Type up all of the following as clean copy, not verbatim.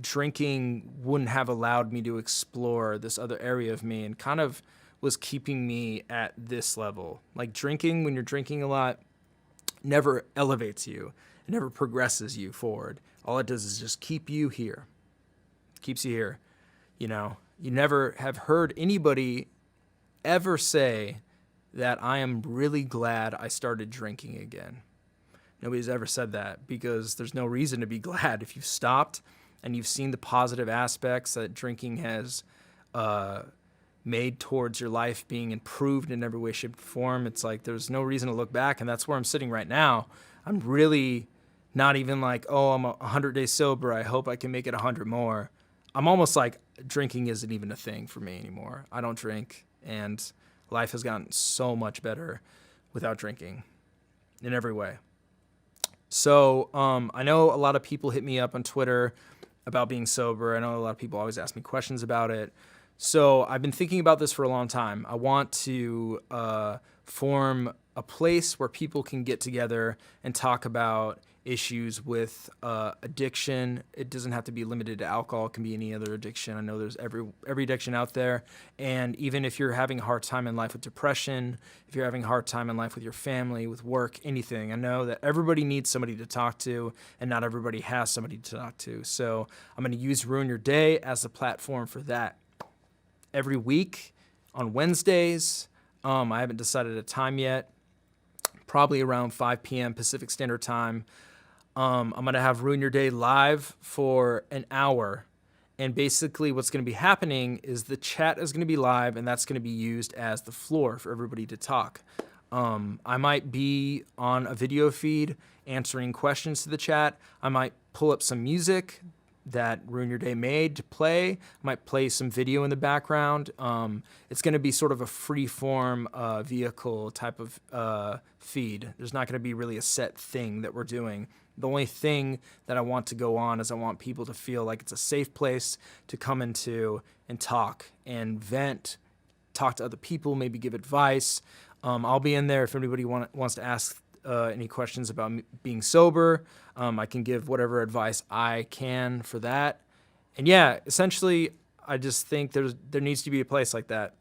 drinking wouldn't have allowed me to explore this other area of me, and kind of was keeping me at this level. Like drinking, when you're drinking a lot, never elevates you. It never progresses you forward. All it does is just keep you here. Keeps you here. You know, you never have heard anybody ever say that I am really glad I started drinking again. Nobody's ever said that, because there's no reason to be glad. If you've stopped and you've seen the positive aspects that drinking has made towards your life being improved in every way, shape, or form, it's like there's no reason to look back. And that's where I'm sitting right now. I'm really not even like, oh, I'm 100 days sober, I hope I can make it 100 more. I'm almost like drinking isn't even a thing for me anymore. I don't drink, and life has gotten so much better without drinking in every way. So I know a lot of people hit me up on Twitter about being sober. I know a lot of people always ask me questions about it. So I've been thinking about this for a long time. I want to form a place where people can get together and talk about issues with addiction. It doesn't have to be limited to alcohol. It can be any other addiction. I know there's every addiction out there. And even if you're having a hard time in life with depression, if you're having a hard time in life with your family, with work, anything, I know that everybody needs somebody to talk to, and not everybody has somebody to talk to. So I'm going to use Ruin Your Day as a platform for that. Every week on Wednesdays, I haven't decided a time yet, probably around 5 p.m. Pacific Standard Time. I'm going to have Ruin Your Day live for an hour. And basically what's going to be happening is the chat is going to be live, and that's going to be used as the floor for everybody to talk. I might be on a video feed answering questions to the chat. I might pull up some music that Ruin Your Day made to play. I might play some video in the background. It's going to be sort of a free-form vehicle type of feed. There's not going to be really a set thing that we're doing. The only thing that I want to go on is I want people to feel like it's a safe place to come into and talk and vent, talk to other people, maybe give advice. I'll be in there if anybody wants to ask any questions about being sober. I can give whatever advice I can for that. And yeah, essentially, I just think there needs to be a place like that.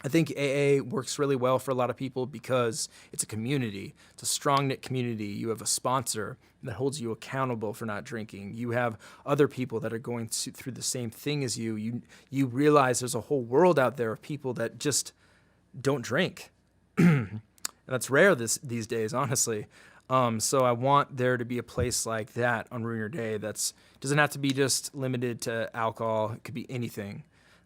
I think AA works really well for a lot of people because it's a community. It's a strong-knit community. You have a sponsor that holds you accountable for not drinking. You have other people that are going through the same thing as you. You realize there's a whole world out there of people that just don't drink. And that's rare these days, honestly. So I want there to be a place like that on Ruin Your Day that's doesn't have to be just limited to alcohol. It could be anything.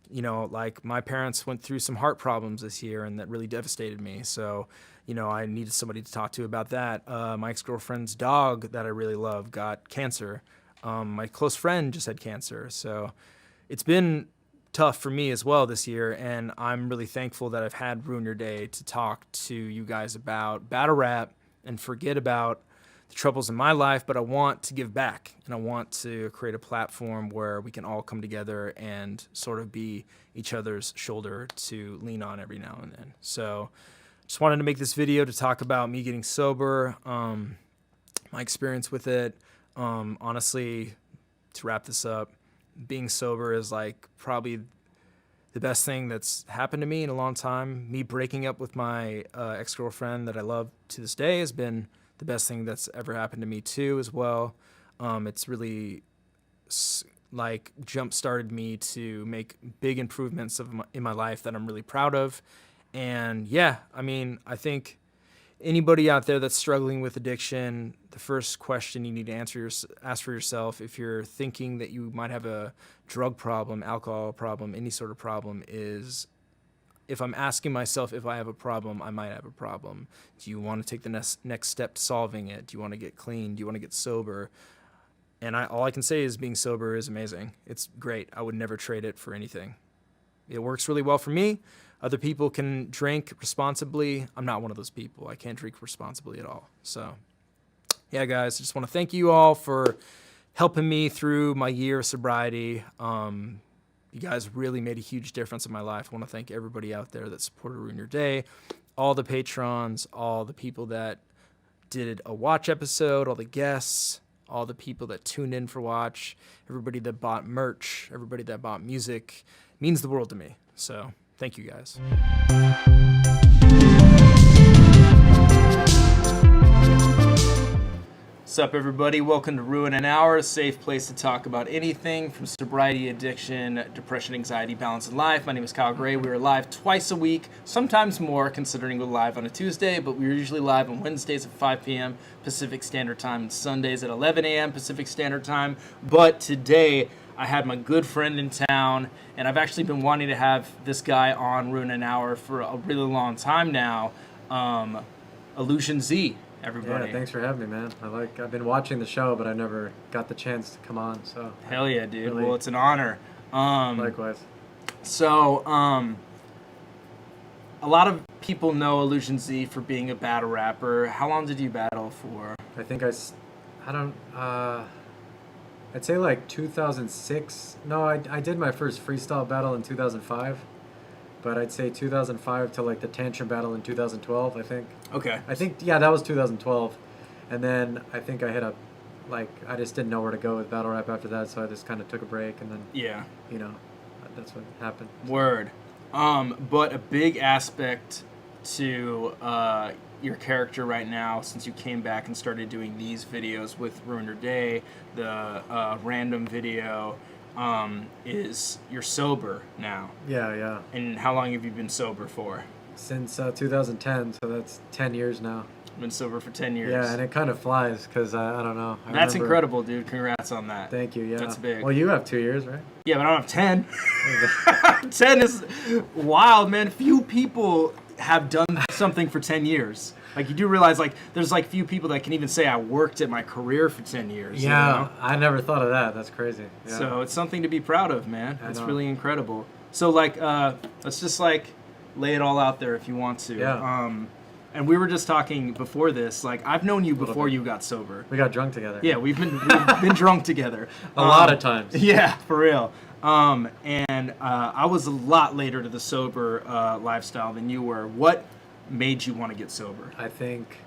You know, like my parents went through some heart problems this year, and that really devastated me. So, you know, I needed somebody to talk to about that. My ex-girlfriend's dog that I really love got cancer. My close friend just had cancer. So it's been tough for me as well this year, and I'm really thankful that I've had Ruin Your Day to talk to you guys about battle rap and forget about the troubles in my life, but I want to give back, and I want to create a platform where we can all come together and sort of be each other's shoulder to lean on every now and then. So just wanted to make this video to talk about me getting sober, my experience with it. Honestly, to wrap this up, being sober is like probably the best thing that's happened to me in a long time. Me breaking up with my ex-girlfriend that I love to this day has been the best thing that's ever happened to me too as well. It's really like jump-started me to make big improvements in my life that I'm really proud of. And yeah, I mean, I think anybody out there that's struggling with addiction, the first question you need to ask for yourself, if you're thinking that you might have a drug problem, alcohol problem, any sort of problem, is if I'm asking myself if I have a problem, I might have a problem. Do you want to take the next step to solving it? Do you want to get clean? Do you want to get sober? And all I can say is being sober is amazing. It's great. I would never trade it for anything. It works really well for me. Other people can drink responsibly. I'm not one of those people. I can't drink responsibly at all. So yeah, guys, I just want to thank you all for helping me through my year of sobriety. You guys really made a huge difference in my life. I want to thank everybody out there that supported Ruin Your Day, all the patrons, all the people that did a watch episode, all the guests, all the people that tuned in for watch, everybody that bought merch, everybody that bought music. It means the world to me. So thank you guys. What's up, everybody? Welcome to Ruin an Hour, a safe place to talk about anything from sobriety, addiction, depression, anxiety, balance in life. My name is Kyle Gray. We are live twice a week, sometimes more, considering we're live on a Tuesday, but we're usually live on Wednesdays at 5 p.m. Pacific Standard Time and Sundays at 11 a.m. Pacific Standard Time. But today, I had my good friend in town, and I've actually been wanting to have this guy on Ruin an Hour for a really long time now, Illusion Z. Everybody. Yeah, thanks for having me, man. I've been watching the show, but I never got the chance to come on. So hell yeah, dude. Really, well, it's an honor. Likewise. So, a lot of people know Illusion Z for being a battle rapper. How long did you battle for? I think I'd say like 2006. No, I did my first freestyle battle in 2005. But I'd say 2005 to like the Tantrum battle in 2012, I think. Okay. Yeah, that was 2012. And then I think I hit I just didn't know where to go with battle rap after that, so I just kind of took a break, and then, that's what happened. Word. But a big aspect to your character right now, since you came back and started doing these videos with Ruin Your Day, the random video, is you're sober now. Yeah. And how long have you been sober for? Since 2010, so that's 10 years now. Been sober for 10 years. Yeah, and it kind of flies because I don't know. That's incredible, dude. Congrats on that. Thank you, yeah. That's big. Well, you have 2 years, right? Yeah, but I don't have 10. 10 is wild, man. Few people have done something for 10 years. Like, you do realize, like, there's, like, few people that can even say I worked at my career for 10 years. Yeah, you know? I never thought of that. That's crazy. Yeah. So it's something to be proud of, man. It's know. really incredible. So, like, let's just, like, lay it all out there if you want to. Yeah. And we were just talking before this. Like, I've known you before you got sober. We got drunk together. Yeah, we've been drunk together. A lot of times. Yeah, for real. And I was a lot later to the sober lifestyle than you were. What made you want to get sober? I think,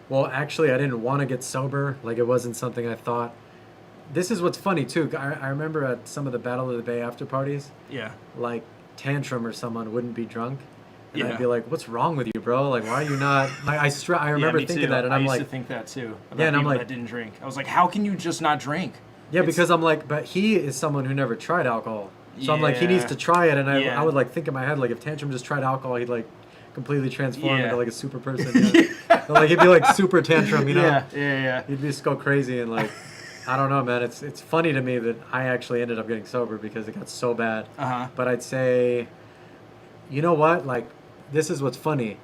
well, actually, I didn't want to get sober. Like, it wasn't something I thought. This is what's funny, too. I remember at some of the Battle of the Bay after parties, yeah, like, Tantrum or someone wouldn't be drunk. And yeah. I'd be like, what's wrong with you, bro? Like, why are you not? I remember thinking that, and I'm like, I used to think that, too, about yeah, and I'm like, that didn't drink. I was like, how can you just not drink? Yeah, because I'm like, but he is someone who never tried alcohol. So I'm like, he needs to try it. And I would, like, think in my head, like, if Tantrum just tried alcohol, he'd, like, completely transform into like a super person. You know? Like, he'd be like super Tantrum, you know? Yeah. He'd just go crazy and like, I don't know, man. It's funny to me that I actually ended up getting sober because it got so bad. But I'd say, you know what? Like, this is what's funny.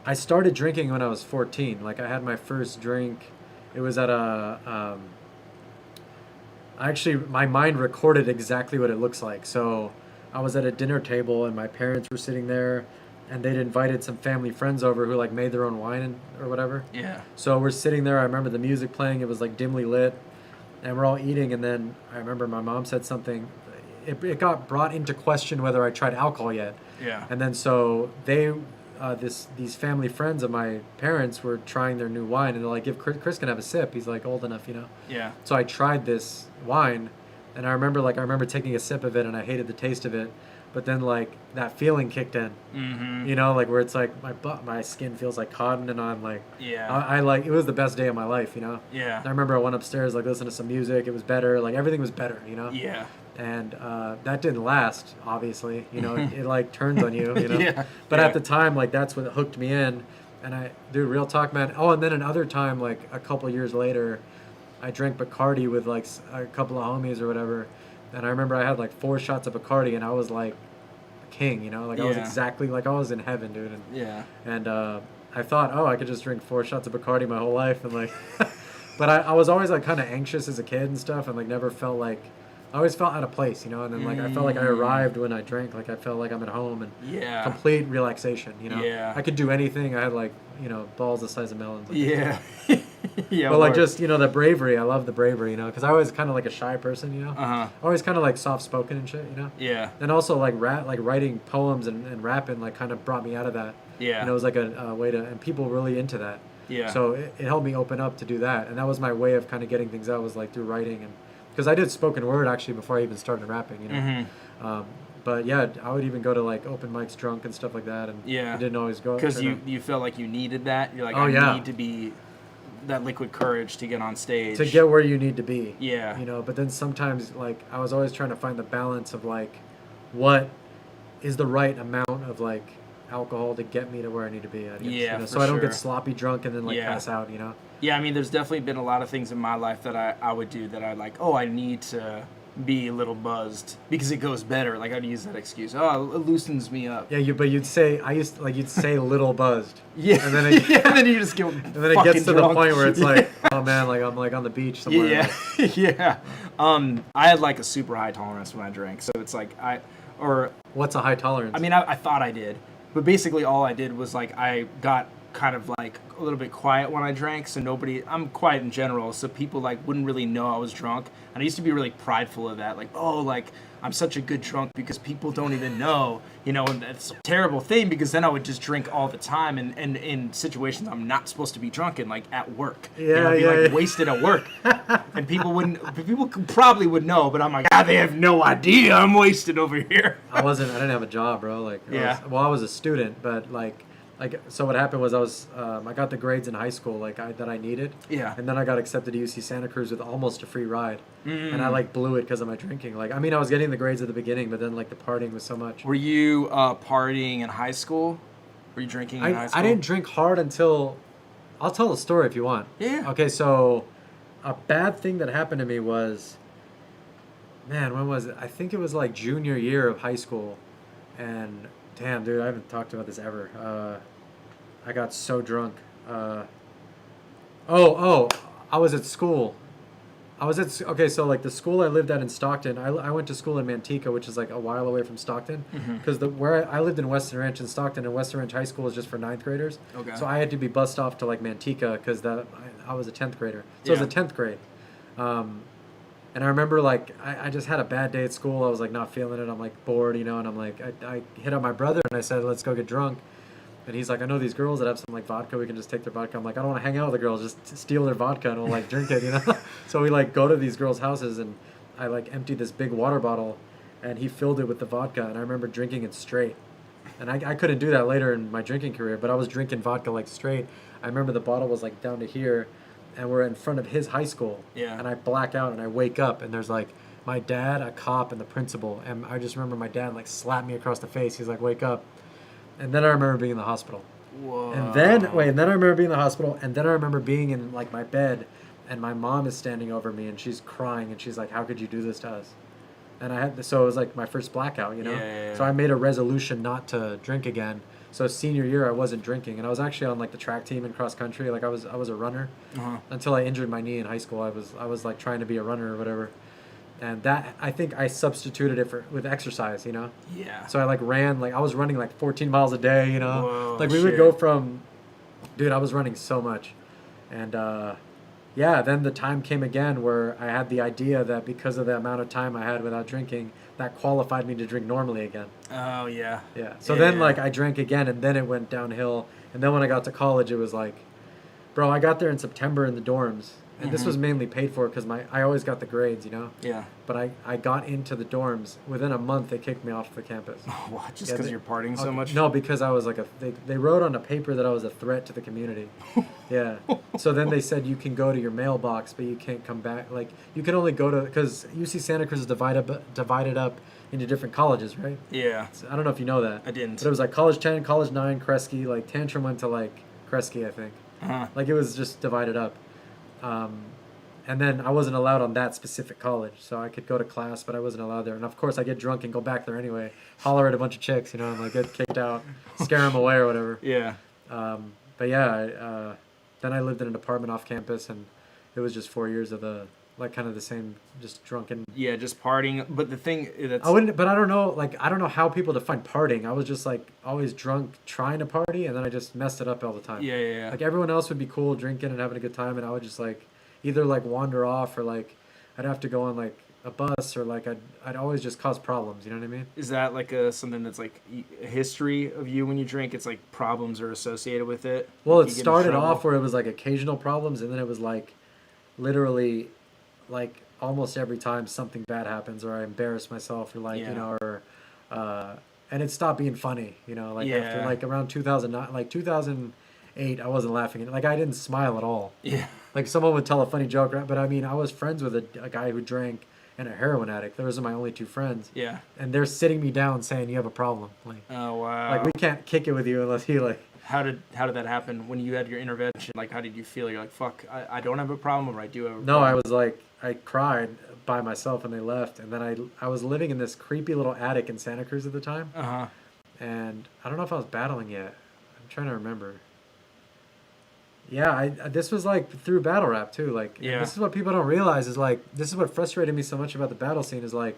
I started drinking when I was 14. Like, I had my first drink. It was at actually, my mind recorded exactly what it looks like. So I was at a dinner table and my parents were sitting there, and they'd invited some family friends over who like made their own wine or whatever. Yeah. So we're sitting there. I remember the music playing. It was like dimly lit, and we're all eating. And then I remember my mom said something. It got brought into question whether I tried alcohol yet. Yeah. And then so they, these family friends of my parents were trying their new wine, and they're like, "Give Chris can have a sip. He's like old enough, you know." Yeah. So I tried this wine, and I remember taking a sip of it, and I hated the taste of it. But then, like, that feeling kicked in, you know, like, where it's like my skin feels like cotton, and I'm like, I like, it was the best day of my life, you know? Yeah. And I remember I went upstairs, like, listened to some music. It was better. Like, everything was better, you know? Yeah. And that didn't last, obviously, you know, it like turns on you, you know? But at the time, like, that's what hooked me in. And dude, real talk, man. Oh, and then another time, like, a couple years later, I drank Bacardi with, like, a couple of homies or whatever. And I remember I had like 4 shots of Bacardi, and I was like a king, you know? Like, I was exactly, like, I was in heaven, dude. And I thought, oh, I could just drink 4 shots of Bacardi my whole life. And, like, but I was always, like, kind of anxious as a kid and stuff, and, like, never felt like, I always felt out of place, you know? And then, like, I felt like I arrived when I drank. Like, I felt like I'm at home, and complete relaxation, you know? Yeah. I could do anything. I had, like, you know, balls the size of melons. Like, but like, just, you know, the bravery. I love the bravery, you know, because I was kind of like a shy person, you know. Always kind of like soft spoken and shit, you know. Yeah. And also like writing poems and rapping like kind of brought me out of that. Yeah. You know, it was like a way to, and people really into that. Yeah. So it helped me open up to do that, and that was my way of kind of getting things out, was like through writing, and because I did spoken word actually before I even started rapping, you know. But yeah, I would even go to like open mics drunk and stuff like that, and Yeah. I didn't always go Because turn up. you felt like you needed that. You're like, Oh, I yeah. need to be that liquid courage to get on stage. To get where you need to be. Yeah. You know, but then sometimes like I was always trying to find the balance of like what is the right amount of like alcohol to get me to where I need to be, I guess. Yeah, You know? for So I don't sure. get sloppy drunk and then like Yeah. pass out, you know. Yeah, I mean, there's definitely been a lot of things in my life that I would do that I like, oh, I need to be a little buzzed because it goes better. Like, I'd use that excuse. Oh, it loosens me up. Yeah, but you'd say you'd say little buzzed. Yeah. And then it, and then you just get and then it gets to the point where it's like, oh man, like I'm like on the beach somewhere. Yeah. Like, Yeah. I had like a super high tolerance when I drank. So it's like what's a high tolerance? I mean, I thought I did, but basically all I did was like I got kind of like a little bit quiet when I drank, so I'm quiet in general, so people like wouldn't really know I was drunk, and I used to be really prideful of that, like, oh, like I'm such a good drunk because people don't even know, you know, and that's a terrible thing because then I would just drink all the time and in situations I'm not supposed to be drunk in, like at work. Yeah, I'd be yeah, like yeah. wasted at work. And people probably would know, but I'm like, they have no idea I'm wasted over here. I didn't have a job, bro. Like, I was a student, but like, so what happened was I got the grades in high school that I needed. Yeah. And then I got accepted to UC Santa Cruz with almost a free ride. And I like blew it because of my drinking. Like, I mean, I was getting the grades at the beginning, but then like the partying was so much. Were you partying in high school? Were you drinking in high school? I didn't drink hard until, I'll tell the story if you want. Yeah. Okay, so a bad thing that happened to me was, man, when was it? I think it was like junior year of high school. And damn, dude, I haven't talked about this ever. I got so drunk. I was at school. Okay, so like the school I lived at in Stockton, I went to school in Manteca, which is like a while away from Stockton. Because where I lived in Western Ranch in Stockton, and Western Ranch High School is just for 9th graders. Okay. So I had to be bussed off to like Manteca because I was a 10th grader. So it was a 10th grade. And I remember like I just had a bad day at school. I was like not feeling it. I'm like bored, you know, and I'm like I hit up my brother and I said, let's go get drunk. And he's like, I know these girls that have some like vodka. We can just take their vodka. I'm like, I don't want to hang out with the girls. Just steal their vodka and we'll like drink it, you know. So we like go to these girls' houses and I like emptied this big water bottle, and he filled it with the vodka. And I remember drinking it straight. And I couldn't do that later in my drinking career, but I was drinking vodka like straight. I remember the bottle was like down to here, and we're in front of his high school. Yeah. And I black out and I wake up and there's like my dad, a cop, and the principal. And I just remember my dad like slapped me across the face. He's like, wake up. And then I remember being in the hospital. Whoa. And then I remember being in the hospital, and then I remember being in like my bed, and my mom is standing over me, and she's crying, and she's like, "How could you do this to us?" And so it was like my first blackout, you know. Yeah. So I made a resolution not to drink again. So senior year, I wasn't drinking, and I was actually on like the track team in cross country. Like I was a runner until I injured my knee in high school. I was like trying to be a runner or whatever. And that, I think I substituted it with exercise, you know? Yeah. So I like ran, like I was running like 14 miles a day, you know? Whoa, like we would go from, dude, I was running so much. And yeah, then the time came again where I had the idea that because of the amount of time I had without drinking, that qualified me to drink normally again. Oh, yeah. Yeah. So then like I drank again, and then it went downhill. And then when I got to college, it was like, bro, I got there in September in the dorms. And this was mainly paid for because I always got the grades, you know? Yeah. But I got into the dorms. Within a month, they kicked me off the campus. Oh, what? Just because you're partying so much? No, because I was like they wrote on a paper that I was a threat to the community. Yeah. So then they said you can go to your mailbox, but you can't come back. Like, you can only go to, because UC Santa Cruz is divided up into different colleges, right? Yeah. So I don't know if you know that. I didn't. But it was like College 10, College 9, Kresge. Like, Tantrum went to like Kresge, I think. Like, it was just divided up. And then I wasn't allowed on that specific college, so I could go to class, but I wasn't allowed there. And of course, I get drunk and go back there anyway, holler at a bunch of chicks, you know, and like get kicked out, scare them away or whatever. Yeah. But yeah, then I lived in an apartment off campus, and it was just 4 years of like kind of the same, just drunken. Yeah, just partying. But the thing that's... but I don't know how people define partying. I was just like always drunk trying to party, and then I just messed it up all the time. Yeah. Like everyone else would be cool drinking and having a good time, and I would just like either like wander off or like I'd have to go on like a bus, or like I'd always just cause problems. You know what I mean? Is that like something that's like a history of you when you drink? It's like problems are associated with it. Well, Like it you get in started trouble? off where it was like occasional problems, and then it was like literally like almost every time something bad happens, or I embarrass myself, or like you Yeah. know, or and it stopped being funny. You know, like after Yeah. like around 2009, like 2008, I wasn't laughing at, like I didn't smile at all. Yeah. Like someone would tell a funny joke, right? But I mean, I was friends with a guy who drank and a heroin addict. Those are my only two friends. Yeah. And they're sitting me down saying, "You have a problem. Oh wow. Like we can't kick it with you unless you like." How did that happen when you had your intervention? Like, how did you feel? You're like, fuck, I don't have a problem, or I do have a No, problem. I was like, I cried by myself when they left, and then I was living in this creepy little attic in Santa Cruz at the time, Uh-huh. and I don't know if I was battling yet. I'm trying to remember. Yeah, I this was like through battle rap too. Like, and Yeah. this is what people don't realize is like this is what frustrated me so much about the battle scene is like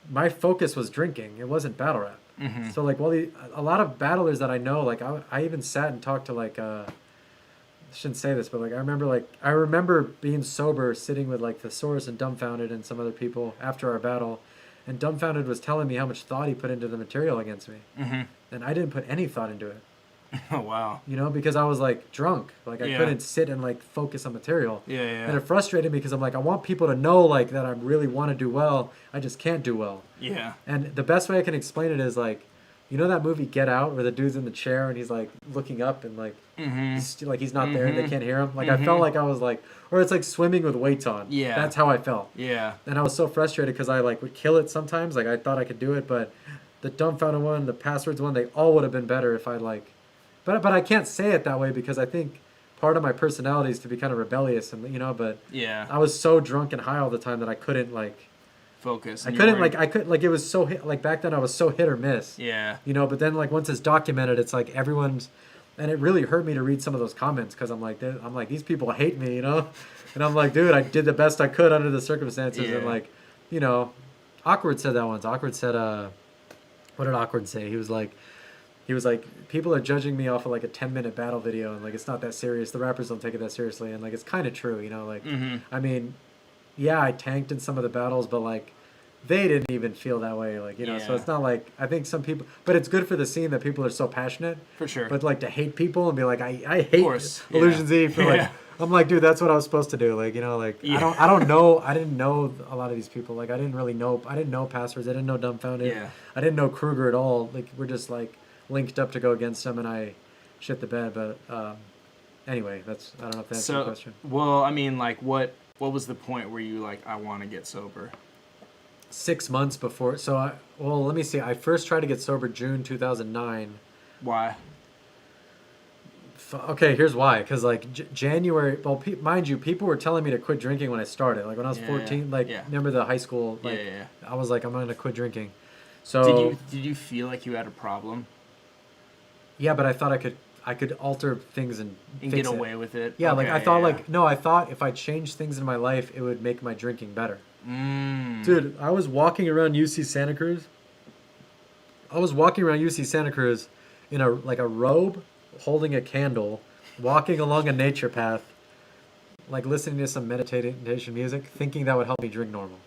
my focus was drinking. It wasn't battle rap. Mm-hmm. So like, well, a lot of battlers that I know, like I even sat and talked to like I shouldn't say this, but like I remember being sober, sitting with like Thesaurus and Dumbfounded and some other people after our battle, and Dumbfounded was telling me how much thought he put into the material against me, Mm-hmm. and I didn't put any thought into it. Oh wow. You know, because I was like drunk, like I Yeah. couldn't sit and like focus on material. Yeah, yeah. And it frustrated me because I'm like, I want people to know like that I really want to do well. I just can't do well. Yeah. And the best way I can explain it is like, you know that movie Get Out where the dude's in the chair and he's like looking up and like Mm-hmm. he's not there and they Mhm. can't hear him. Like I felt like I was like, or it's like swimming with weights on. Yeah. That's how I felt. Yeah. And I was so frustrated because I like would kill it sometimes. Like I thought I could do it, but the Dumbfounded one, the Passwords one, they all would have been better if I like. But I can't say it that way because I think part of my personality is to be kind of rebellious and you know. But Yeah. I was so drunk and high all the time that I couldn't like. Focus. I and couldn't you're like I could like it was so hit, like back then I was so hit or miss. Yeah. You know, but then like once it's documented, it's like everyone's, and it really hurt me to read some of those comments because I'm like these people hate me, you know, and I'm like, dude, I did the best I could under the circumstances, Yeah. and like, you know, Awkward said that once. Awkward said, what did Awkward say? He was like, people are judging me off of like a 10-minute battle video, and like it's not that serious. The rappers don't take it that seriously, and like it's kind of true, you know, like, Mm-hmm. I mean, yeah, I tanked in some of the battles, but like. They didn't even feel that way, like you know. So Yeah. it's not like I think some people, but it's good for the scene that people are so passionate. For sure. But like to hate people and be like, I hate course, yeah. Illusion Z for like Yeah. I'm like, dude, that's what I was supposed to do. Like, you know, like Yeah. I don't know I didn't know a lot of these people. Like I didn't know Passwords, I didn't know Dumbfounded. Yeah. I didn't know Kruger at all. Like we're just like linked up to go against them and I shit the bed. But anyway, I don't know if that's your question. Well, I mean, like, what was the point where you like, I want to get sober? 6 months before, let me see. I first tried to get sober June 2009. Why? Okay, here's why. Because like January, well, mind you, people were telling me to quit drinking when I started. Like when I was 14, like yeah. remember the high school? Like Yeah. I was like, I'm gonna quit drinking. So Did you feel like you had a problem yeah, but I thought I could alter things and and fix get it. away with it? Yeah, like I Okay, thought, yeah. like no, I thought if I changed things in my life, it would make my drinking better. Mm. Dude, I was walking around UC Santa Cruz. In a robe, holding a candle, walking along a nature path, like listening to some meditation music, thinking that would help me drink normal.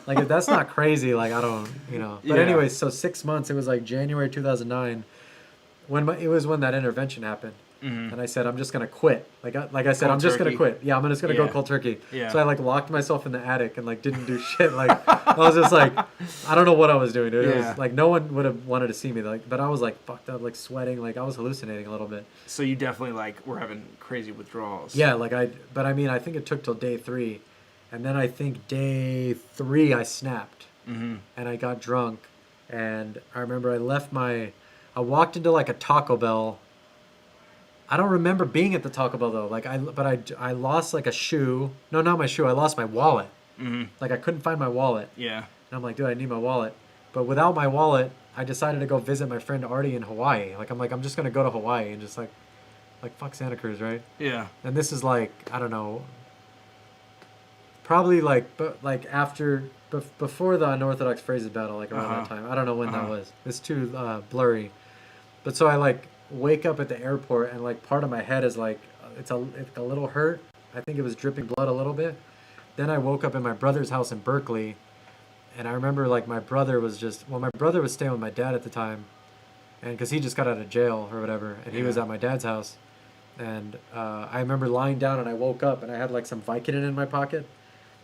Like if that's not crazy, like I don't, you know. But Yeah. anyway, so 6 months. It was like January 2009 when that intervention happened. Mhm. And I said, I'm just gonna quit. Like I said, Cold I'm just gonna turkey. quit. Yeah, I'm just gonna go Yeah. cold turkey. Yeah. So I like locked myself in the attic and like didn't do shit. Like I was just like, I don't know what I was doing, dude. It Yeah. was like no one would have wanted to see me. Like, but I was like fucked up, like sweating, like I was hallucinating a little bit. So you definitely like were having crazy withdrawals. Yeah, but I mean, I think it took till day 3, and then I think day 3 I snapped Mm-hmm. and I got drunk, and I remember I walked into like a Taco Bell. I don't remember being at the Taco Bell though. Like I lost like a shoe. No, not my shoe. I lost my wallet. Mm-hmm. Like I couldn't find my wallet. Yeah. And I'm like, dude, I need my wallet. But without my wallet, I decided to go visit my friend Artie in Hawaii. Like I'm just gonna go to Hawaii and just like fuck Santa Cruz, right? Yeah. And this is like I don't know. Probably before the unorthodox phrases battle, like around that time. I don't know when that was. It's too blurry. But so I like wake up at the airport and like part of my head is like it's a little hurt. I think it was dripping blood a little bit. then I woke up in my brother's house in Berkeley, and I remember like my brother was my brother was staying with my dad at the time, and because he just got out of jail or whatever, and he was at my dad's house, and I remember lying down and I woke up and I had like some Vicodin in my pocket,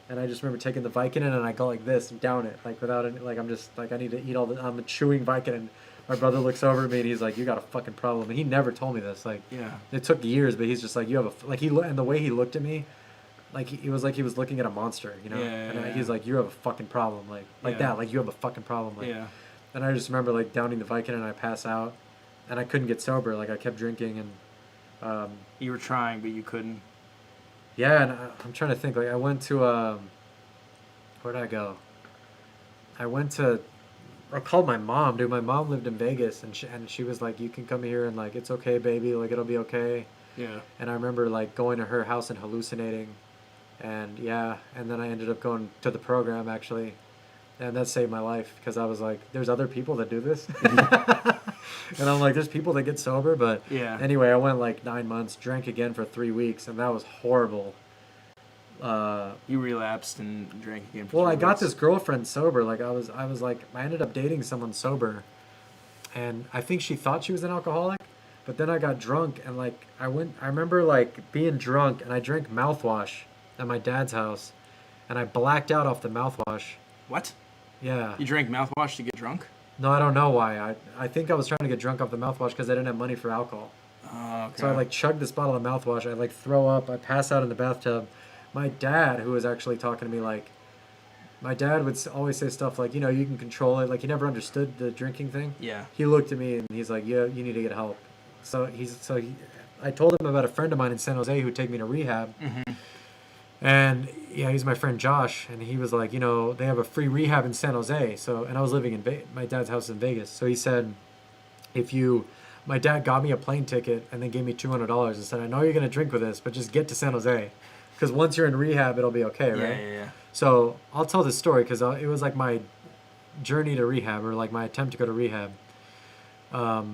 and I just remember taking the Vicodin and I go like this and down it like without any, like I'm just like I need to eat all the I'm chewing Vicodin. My brother looks over at me and he's like, "You got a fucking problem." And he never told me this. Like, it took years, but he's just like, "You have a and the way he looked at me, like he was like he was looking at a monster, you know. He's like, "You have a fucking problem," like that, like you have a fucking problem, like. Yeah. And I just remember like downing the Vicodin and I pass out, and I couldn't get sober. Like I kept drinking and. You were trying, but you couldn't. Yeah, and I'm trying to think. Like I went to where'd I go? I called my mom, dude. My mom lived in Vegas, and she was like, "You can come here and like it's okay, baby. Like it'll be okay." Yeah. And I remember like going to her house and hallucinating, and and then I ended up going to the program actually, and that saved my life because I was like, "There's other people that do this," and I'm like, "There's people that get sober," but anyway, I went like 9 months, drank again for 3 weeks, and that was horrible. You relapsed and drank again. Well, I got this girlfriend sober. Like I ended up dating someone sober, and I think she thought she was an alcoholic, but then I got drunk and like I remember like being drunk and I drank mouthwash at my dad's house, and I blacked out off the mouthwash. What? Yeah. You drank mouthwash to get drunk? No, I don't know why. I think I was trying to get drunk off the mouthwash because I didn't have money for alcohol. Oh, okay. So I like chugged this bottle of mouthwash. I like throw up. I pass out in the bathtub. My dad, who was actually talking to me, like, my dad would always say stuff like, you know, you can control it. Like, he never understood the drinking thing. Yeah. He looked at me and he's like, yeah, you need to get help. I told him about a friend of mine in San Jose who'd take me to rehab. Mm-hmm. And yeah, he's my friend Josh, and he was like, you know, they have a free rehab in San Jose. So, and I was living in my dad's house in Vegas. So he said, my dad got me a plane ticket and then gave me $200 and said, I know you're going to drink with this, but just get to San Jose. Because once you're in rehab, it'll be okay, right? Yeah. So I'll tell this story because it was like my journey to rehab, or like my attempt to go to rehab. What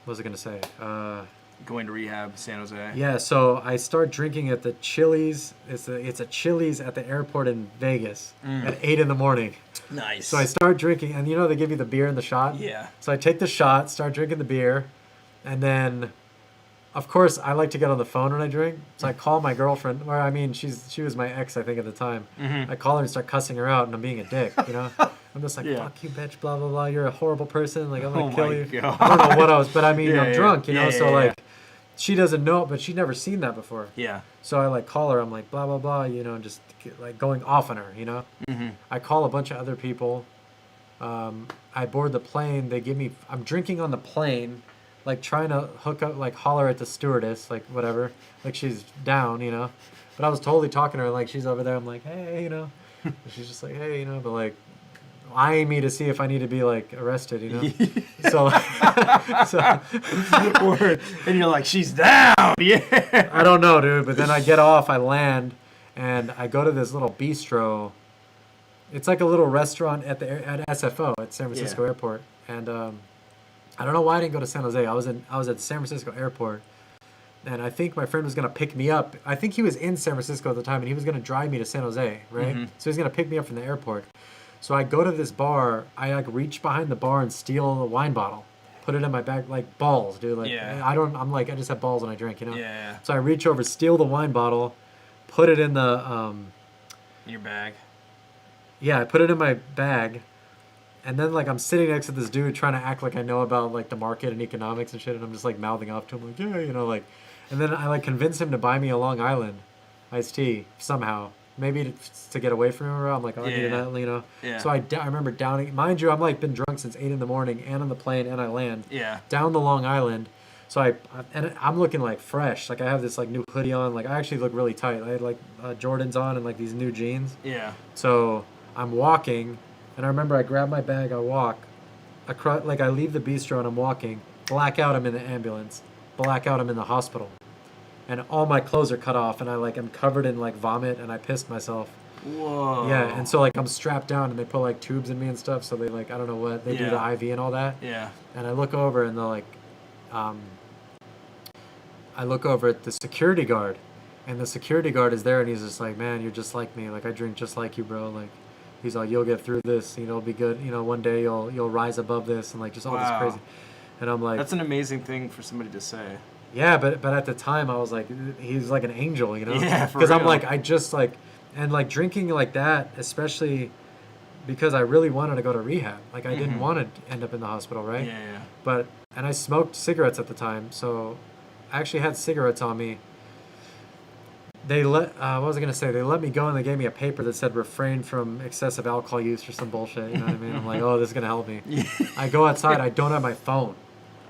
was I going to say? Going to rehab, San Jose. Yeah, so I start drinking at the Chili's. It's a Chili's at the airport in Vegas at 8 in the morning. Nice. So I start drinking, and you know they give you the beer and the shot? Yeah. So I take the shot, start drinking the beer, and then... Of course, I like to get on the phone when I drink, so I call my girlfriend. Or I mean, she was my ex, I think, at the time. Mm-hmm. I call her and start cussing her out, and I'm being a dick, you know. I'm just like, fuck you, bitch, blah blah blah. You're a horrible person. Like I'm gonna kill you. God. I don't know what I was, but I mean, I'm drunk, you know. So like, she doesn't know, but she'd never seen that before. Yeah. So I like call her. I'm like, blah blah blah, you know, just like going off on her, you know. Mm-hmm. I call a bunch of other people. I board the plane. I'm drinking on the plane. Like trying to hook up, like holler at the stewardess, like whatever, like she's down, you know. But I was totally talking to her, like she's over there. I'm like, hey, you know. And she's just like, hey, you know, but like eyeing me to see if I need to be like arrested, you know. And you're like, she's down, yeah. I don't know, dude. But then I get off, I land, and I go to this little bistro. It's like a little restaurant at SFO at San Francisco Airport, and I don't know why I didn't go to San Jose. I was at the San Francisco airport, and I think my friend was going to pick me up. I think he was in San Francisco at the time, and he was going to drive me to San Jose, right? Mm-hmm. So he's going to pick me up from the airport. So I go to this bar. I like reach behind the bar and steal a wine bottle, put it in my bag, like balls, dude. Like I just have balls when I drink, you know? Yeah. So I reach over, steal the wine bottle, put it in the your bag. Yeah, I put it in my bag. And then, like, I'm sitting next to this dude trying to act like I know about, like, the market and economics and shit. And I'm just, like, mouthing off to him, like, yeah, you know, like. And then I, like, convince him to buy me a Long Island iced tea somehow. Maybe to get away from him. I'm like, oh, I need that, you know. Yeah. So I remember downing. Mind you, I'm, like, been drunk since 8 in the morning and on the plane and I land. Yeah. Down the Long Island. So I'm looking, like, fresh. Like, I have this, like, new hoodie on. Like, I actually look really tight. I had, like, Jordans on and, like, these new jeans. Yeah. So I'm walking. And I remember I grab my bag, I walk, I leave the bistro and I'm walking, black out, I'm in the ambulance, black out, I'm in the hospital. And all my clothes are cut off and I'm covered in like vomit and I pissed myself. Whoa. Yeah, and so like I'm strapped down and they put like tubes in me and stuff, so they like, I don't know what, they do the IV and all that. Yeah. And I look over and they're like, I look over at the security guard And the security guard is there, and he's just like, man, you're just like me. Like, I drink just like you, bro. Like, he's like, you'll get through this. You know, it'll be good. You know, one day you'll rise above this, and like just all this crazy. And I'm like, that's an amazing thing for somebody to say. Yeah, but at the time I was like, he's like an angel, you know? Yeah, because I'm like, I just like, and like drinking like that, especially because I really wanted to go to rehab. Like I didn't want to end up in the hospital, right? Yeah. But and I smoked cigarettes at the time, so I actually had cigarettes on me. They what was I gonna say? They let me go and they gave me a paper that said refrain from excessive alcohol use or some bullshit. You know what I mean? I'm like, oh, this is gonna help me. Yeah. I go outside. I don't have my phone.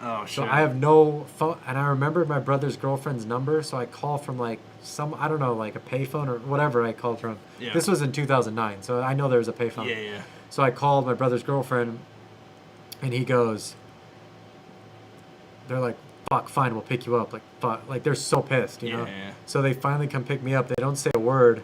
Oh, so I have no phone, and I remembered my brother's girlfriend's number, so I call from like I don't know, like a payphone or whatever I called from. Yeah. This was in 2009, so I know there was a payphone. Yeah. So I called my brother's girlfriend, and he goes, they're like, fuck, fine, we'll pick you up. Like, fuck, like they're so pissed, you know? Yeah. So they finally come pick me up. They don't say a word.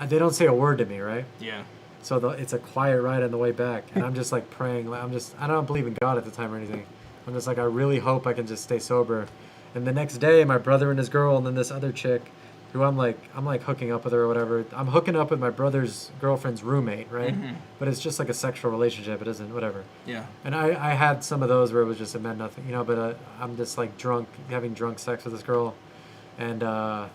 They don't say a word to me, right? Yeah. So it's a quiet ride on the way back, and I'm just like praying. Like, I don't believe in God at the time or anything. I'm just like, I really hope I can just stay sober. And the next day, my brother and his girl, and then this other chick, who I'm like hooking up with her or whatever. I'm hooking up with my brother's girlfriend's roommate, right? But it's just like a sexual relationship. It isn't, whatever. Yeah. And I had some of those where it was just, it meant nothing, you know. But I'm just like drunk, having drunk sex with this girl, and I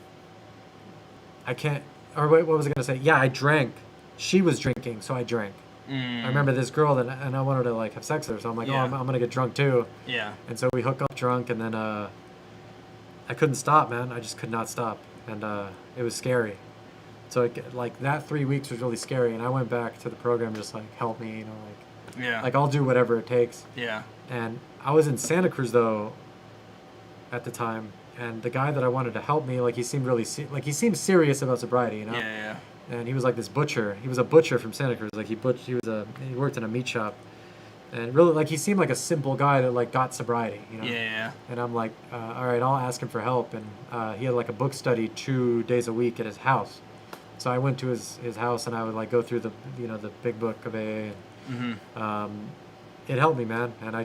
can't. Or wait, what was I gonna say? Yeah, I drank. She was drinking, so I drank. I remember this girl and I wanted to like have sex with her, so I'm like, oh, I'm gonna get drunk too. Yeah. And so we hook up drunk, and then I couldn't stop, man. I just could not stop, and it was scary. So like that 3 weeks was really scary, and I went back to the program just like, help me, you know, like I'll do whatever it takes. Yeah. And I was in Santa Cruz though at the time, and the guy that I wanted to help me, like he seemed really he seemed serious about sobriety, you know. Yeah. And he was like this butcher. He was a butcher from Santa Cruz. Like he worked in a meat shop, and really like he seemed like a simple guy that like got sobriety, you know. Yeah. And I'm like, all right, I'll ask him for help. And he had like a book study 2 days a week at his house. So I went to his house, and I would like go through the big book of AA. And, it helped me, man. And I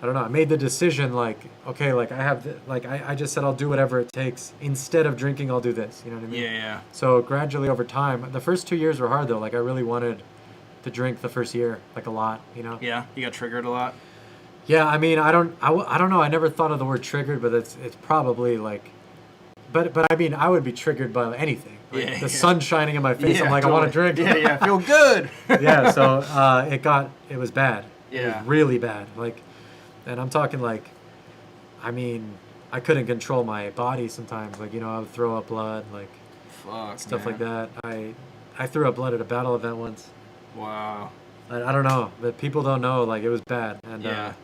don't know. I made the decision like, okay, like I just said I'll do whatever it takes. Instead of drinking, I'll do this. You know what I mean? Yeah. So gradually over time, the first 2 years were hard though. Like I really wanted to drink the first year, like a lot, you know? Yeah. You got triggered a lot? Yeah, I mean, I don't know. I never thought of the word triggered, but it's probably like, but I mean, I would be triggered by anything. Like the sun shining in my face. I'm like, totally. I want to drink. Yeah. Feel good. Yeah. So it was bad. Yeah. It was really bad. Like. And I'm talking like, I mean, I couldn't control my body sometimes. Like, you know, I would throw up blood, like stuff like that. I threw up blood at a battle event once. Wow. I don't know, but people don't know. Like, it was bad. And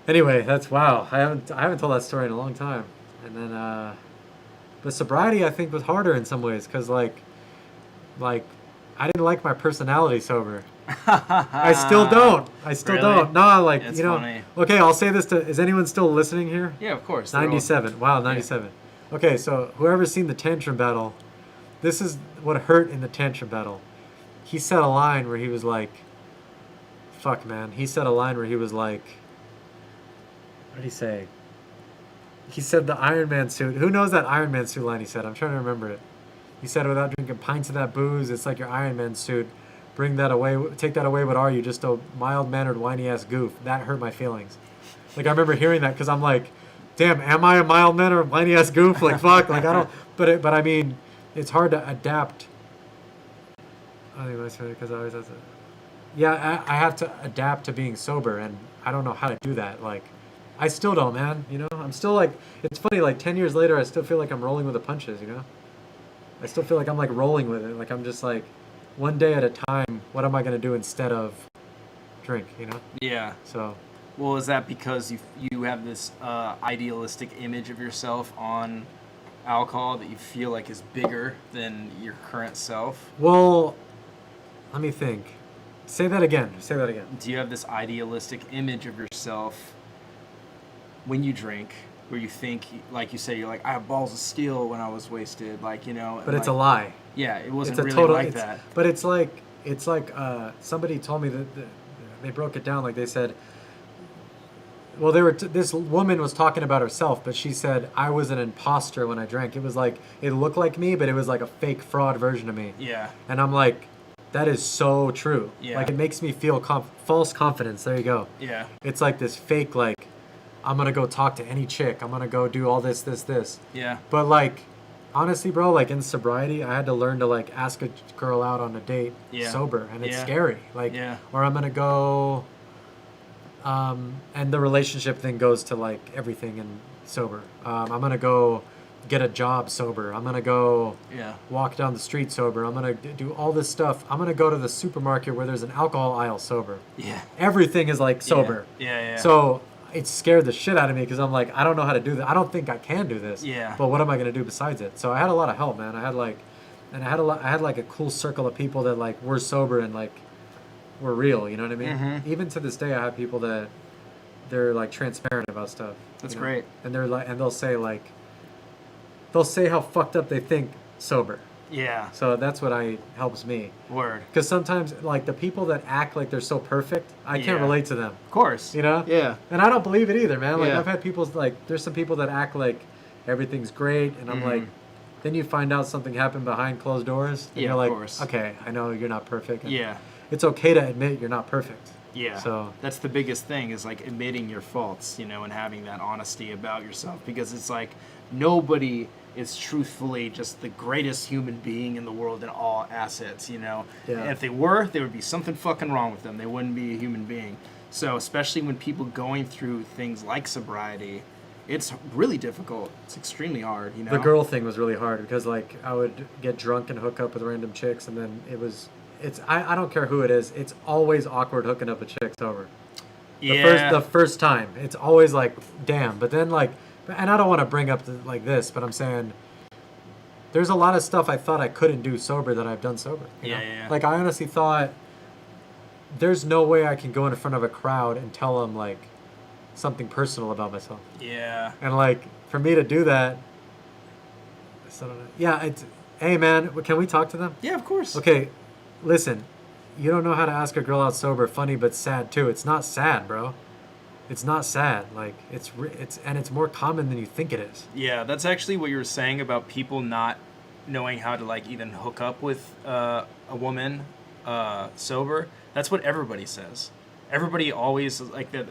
anyway, that's wow. I haven't told that story in a long time. And then, but sobriety I think was harder in some ways because like I didn't like my personality sober. I still don't. Really? Don't. No, like, it's, you know. Funny. Okay, I'll say this is anyone still listening here? Yeah, of course. 97. Wow, 97. Yeah. Okay, so whoever's seen the tantrum battle, this is what hurt in the tantrum battle. He said a line where he was like, fuck, man. He said a line where he was like, what did he say? He said the Iron Man suit. Who knows that Iron Man suit line he said? I'm trying to remember it. He said, without drinking pints of that booze, it's like your Iron Man suit. Bring that away. Take that away. What are you? Just a mild-mannered, whiny-ass goof. That hurt my feelings. Like, I remember hearing that because I'm like, damn, am I a mild-mannered, whiny-ass goof? Like, fuck. Like, I don't... But I mean, it's hard to adapt. I think that's because I always have to... Yeah, I have to adapt to being sober, and I don't know how to do that. Like, I still don't, man. You know? I'm still like... It's funny, like, 10 years later, I still feel like I'm rolling with the punches, you know? I still feel like I'm, like, rolling with it. Like, I'm just, like... One day at a time, what am I going to do instead of drink, you know? Yeah. So. Well, is that because you have this idealistic image of yourself on alcohol that you feel like is bigger than your current self? Well, let me think. Say that again. Do you have this idealistic image of yourself when you drink where you think, like you say, you're like, I have balls of steel when I was wasted, like, you know? But it's like, a lie. Yeah, it wasn't really like that. But it's like somebody told me that they broke it down. Like they said, Well, this woman was talking about herself, but she said I was an imposter when I drank. It was like it looked like me, but it was like a fake fraud version of me. Yeah. And I'm like, that is so true. Yeah. Like it makes me feel false confidence. There you go. Yeah. It's like this fake like, I'm gonna go talk to any chick. I'm gonna go do all this. Yeah. But like, honestly, bro, like in sobriety, I had to learn to like ask a girl out on a date sober, and it's scary. Like, or I'm gonna go. And the relationship thing goes to like everything and sober. I'm gonna go get a job sober. I'm gonna go walk down the street sober. I'm gonna do all this stuff. I'm gonna go to the supermarket where there's an alcohol aisle sober. Yeah. Everything is like sober. Yeah. So it scared the shit out of me because I'm like, I don't know how to do that. I don't think I can do this. Yeah. But what am I gonna do besides it? So I had a lot of help, man. I had like a cool circle of people that like were sober and like were real. You know what I mean? Mm-hmm. Even to this day, I have people that they're like transparent about stuff. That's know? great. And they're like, and they'll say how fucked up they think sober. Yeah. So that's what helps me. Word. Because sometimes, like, the people that act like they're so perfect, I can't relate to them. Of course. You know? Yeah. And I don't believe it either, man. Like, I've had people, like, there's some people that act like everything's great, and I'm like, then you find out something happened behind closed doors, and you're like, of course. Okay, I know you're not perfect. Yeah. It's okay to admit you're not perfect. Yeah. So that's the biggest thing is, like, admitting your faults, you know, and having that honesty about yourself. Because it's like, nobody is truthfully just the greatest human being in the world in all assets, you know. Yeah. And if they were, there would be something fucking wrong with them. They wouldn't be a human being. So especially when people going through things like sobriety, it's really difficult. It's extremely hard, you know. the girl thing was really hard because, like, I would get drunk and hook up with random chicks, and then I don't care who it is. It's always awkward hooking up a chick sober. The first time, it's always like, damn. But then, like, and I don't want to bring up like this, but I'm saying there's a lot of stuff I thought I couldn't do sober that I've done sober. You know? Like, I honestly thought there's no way I can go in front of a crowd and tell them like something personal about myself. Yeah. And like for me to do that, I don't know. Yeah, it's hey man, can we talk to them? Yeah, of course. Okay, listen, you don't know how to ask a girl out sober. Funny but sad too. It's not sad, bro. It's not sad. Like it's more common than you think it is. Yeah, that's actually what you were saying about people not knowing how to like even hook up with a woman sober. That's what everybody says. Everybody always like that.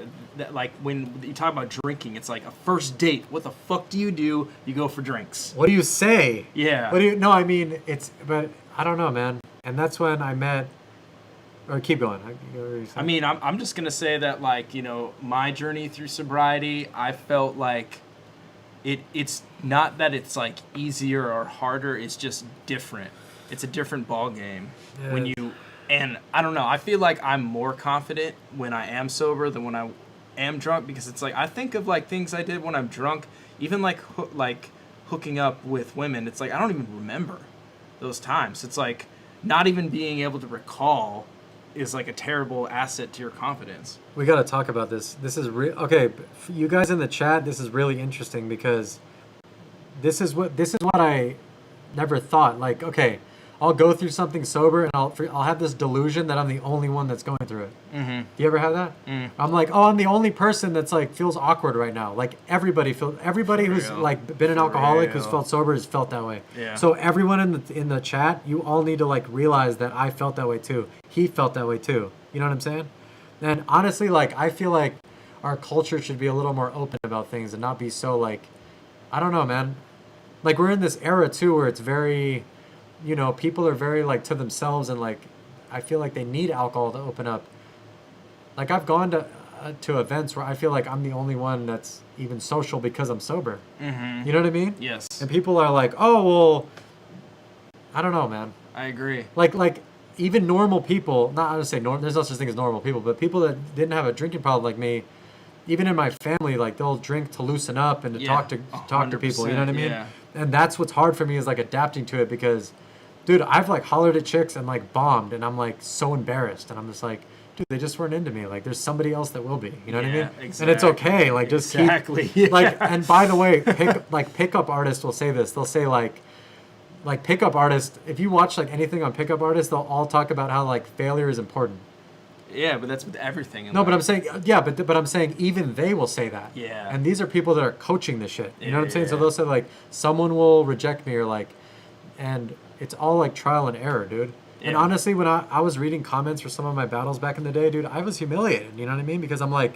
Like when you talk about drinking, it's like a first date. What the fuck do? You go for drinks. What do you say? Yeah. No, I mean but I don't know, man. And that's when I met. Or keep going. I mean, I'm just gonna say that, like, you know, my journey through sobriety, I felt like it's not that it's like easier or harder. It's just different. It's a different ball game when you. And I don't know. I feel like I'm more confident when I am sober than when I am drunk because it's like I think of like things I did when I'm drunk, even like hooking up with women. It's like I don't even remember those times. It's like not even being able to recall is like a terrible asset to your confidence. We got to talk about this. This is okay. For you guys in the chat, this is really interesting because this is what I never thought. Like, okay, I'll go through something sober and I'll have this delusion that I'm the only one that's going through it. Mm-hmm. Do you ever have that? Mm. I'm like, oh, I'm the only person that's like feels awkward right now. Like everybody who's like been an alcoholic who's felt sober has felt that way. Yeah. So everyone in the chat, you all need to like realize that I felt that way too. He felt that way too. You know what I'm saying? And honestly, like I feel like our culture should be a little more open about things and not be so like, I don't know, man. Like we're in this era too where it's very, you know, people are very like to themselves and like I feel like they need alcohol to open up. Like I've gone to events where I feel like I'm the only one that's even social because I'm sober. Mm-hmm. You know what I mean? Yes. And people are like, oh well, I don't know, man. I agree. Like even normal people, not to say there's no such thing as normal people, but people that didn't have a drinking problem like me, even in my family, like they'll drink to loosen up and to talk to people. You know what I mean? Yeah. And that's what's hard for me is like adapting to it because, dude, I've like hollered at chicks and like bombed, and I'm like so embarrassed, and I'm just like, dude, they just weren't into me. Like, there's somebody else that will be. You know what I mean? Exactly. And it's okay. Like, just keep like. And by the way, pickup artists will say this. They'll say like pickup artists. If you watch like anything on pickup artists, they'll all talk about how like failure is important. Yeah, but that's with everything. No, but I'm saying, yeah, but I'm saying even they will say that. Yeah. And these are people that are coaching this shit. You know what I'm saying? So Yeah. they'll say like, someone will reject me or like, and it's all like trial and error, dude. And Yeah. honestly, when I was reading comments for some of my battles back in the day, dude, I was humiliated. You know what I mean? Because I'm like,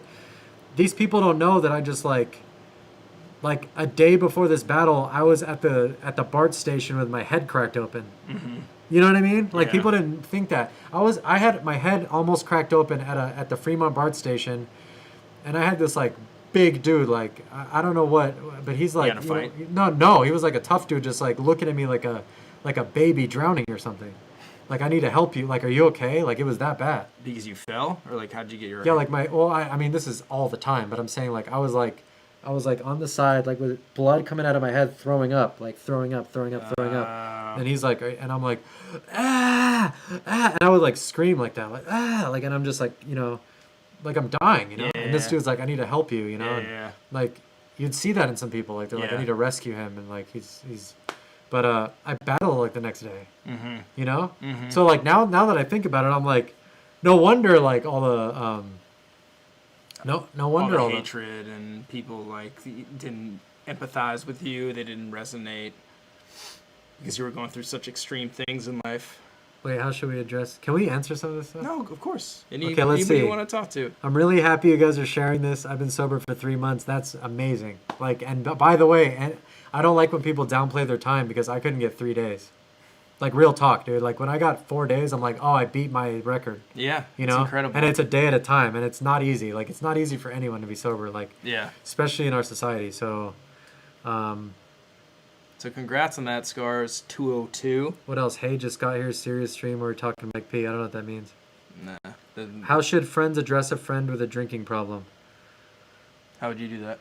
these people don't know that I just like a day before this battle, I was at the BART station with my head cracked open. Mm-hmm. You know what I mean? Like Yeah. people didn't think that. I had my head almost cracked open at the Fremont BART station, and I had this like big dude, like I don't know what, but he's like, in a fight? No, he was like a tough dude, just like looking at me like a baby drowning or something. Like, I need to help you. Like, are you okay? Like, it was that bad. Because you fell, or like how'd you get your? Yeah, like I mean, this is all the time, but I'm saying like I was like on the side, like with blood coming out of my head, throwing up, and he's like, and I'm like, and I would like scream like that, like, and I'm just like, like I'm dying, Yeah. and this dude's like, I need to help you, Yeah. and like you'd see that in some people, like they're like, I Yeah. need to rescue him, and like he's, but I battle like the next day, Mm-hmm. Mm-hmm. so like now that I think about it, I'm like, no wonder like all the no wonder all all the the hatred and people like didn't empathize with you. They didn't resonate because you were going through such extreme things in life. Wait, how should we address? Can we answer some of this stuff? No, of course. Okay, let's anybody see. you want to talk to? I'm really happy you guys are sharing this. I've been sober for 3 months. That's amazing. Like, and by the way, and I don't like when people downplay their time because I couldn't get 3 days. Like, real talk, dude. Like, when I got 4 days, I'm like, oh, I beat my record. Yeah, You know? it's incredible. And it's a day at a time, and it's not easy. Like, it's not easy for anyone to be sober, like, yeah. especially in our society. So, So congrats on that, Scars 202. what else? Hey, just got here. Serious stream. We're talking Mike P. I don't know what that means. Nah. How should friends address a friend with a drinking problem? How would you do that?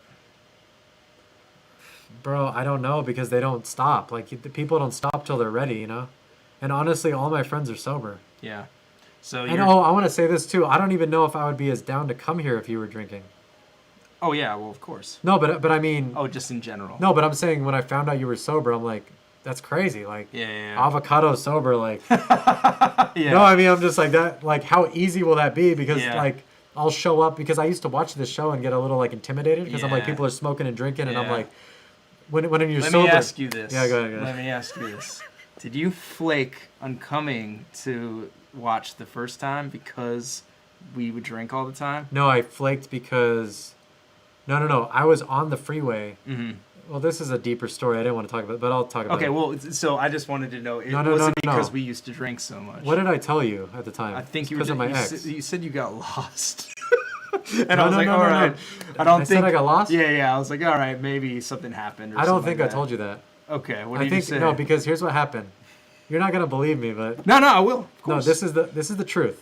Bro, I don't know because they don't stop. Like, the people don't stop till they're ready, And honestly, all my friends are sober. Yeah. So And I want to say this too. I don't even know if I would be as down to come here if you were drinking. Oh yeah, well of course. No, but I mean. Oh, just in general. No, but I'm saying when I found out you were sober, I'm like, that's crazy. Like, Yeah. Avocado sober, like. Yeah. No, I mean, I'm just like that. Like, how easy will that be? Because Yeah. like, I'll show up because I used to watch this show and get a little like intimidated because I'm like, Yeah. people are smoking and drinking, and I'm Yeah. like, when you're Let sober. me ask you this. Yeah, go ahead. Let me ask you this. Did you flake on coming to watch the first time because we would drink all the time? No, I flaked because. No. I was on the freeway. Mm-hmm. Well, this is a deeper story. I didn't want to talk about it, but I'll talk about it. Okay, well, so I just wanted to know, No, was it no. because we used to drink so much? What did I tell you at the time? I think It's you were because of my ex. you said you got lost. And No, I was no, like, no, all no, right. no. I don't I think said I got lost? Yeah. I was like, all right, maybe something happened. Or I don't something think like I told you that. that. Okay, what I did think you say? no, because here's what happened. You're not gonna believe me, but No, I will. Of no, course. this is the truth.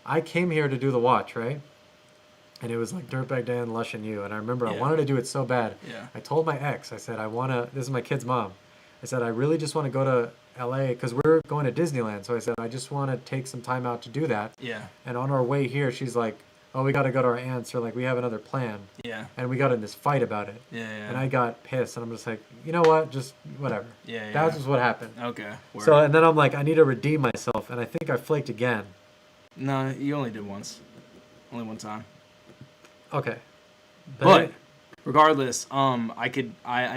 I came here to do the watch, right? And it was like Dirtbag Dan, Lush, and you. And I remember I Yeah. wanted to do it so bad. Yeah. I told my ex, I said, this is my kid's mom. I said, I really just want to go to LA because we're going to Disneyland. So I said, I just want to take some time out to do that. Yeah. And on our way here, she's like, oh, we got to go to our aunt's, or like, we have another plan. Yeah. And we got in this fight about it. Yeah. And I got pissed. And I'm just like, you know what? Just whatever. Yeah. That was what happened. Okay. Word. So, and then I'm like, I need to redeem myself. And I think I flaked again. No, you only did once. Only one time. Okay. But regardless, I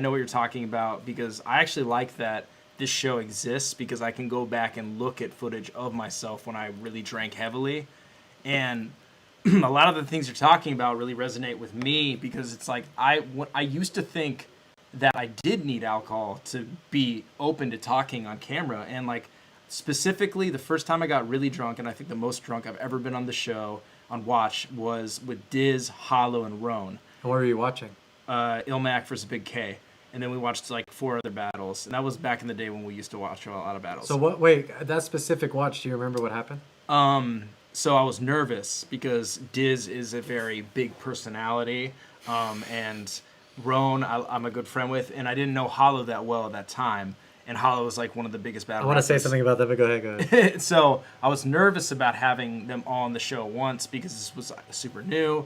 know what you're talking about because I actually like that this show exists because I can go back and look at footage of myself when I really drank heavily. And a lot of the things you're talking about really resonate with me because it's like I used to think that I did need alcohol to be open to talking on camera. And like specifically the first time I got really drunk, and I think the most drunk I've ever been on the show on Watch was with Diz, Hollow, and Roan. And what were you watching? Ilmac versus Big K. And then we watched like 4 other battles. And that was back in the day when we used to watch a lot of battles. So wait, that specific watch, do you remember what happened? So I was nervous because Diz is a very big personality. And Roan, I'm a good friend with. And I didn't know Hollow that well at that time. And Hollow was like one of the biggest battle I want to say rappers. something about that, but go ahead. So I was nervous about having them all on the show once because this was super new,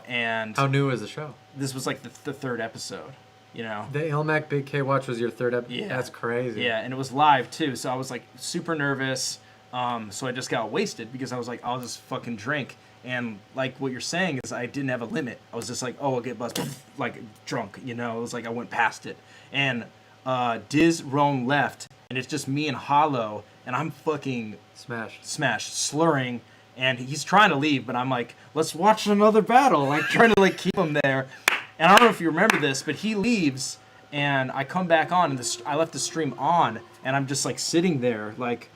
and How new is the show? this was like the 3rd episode, The Ilmac Big K watch was your 3rd episode? Yeah. That's crazy. Yeah, and it was live too, so I was like super nervous, So I just got wasted because I was like, I'll just fucking drink. And like what you're saying is I didn't have a limit. I was just like, oh, I'll get buzzed, like drunk, you know? It was like I went past it. And Diz roam left, and it's just me and Hollow, and I'm fucking smashed, slurring, and he's trying to leave, but I'm like, let's watch another battle, like trying to like keep him there. And I don't know if you remember this, but he leaves, and I come back on, and I left the stream on, and I'm just like sitting there, like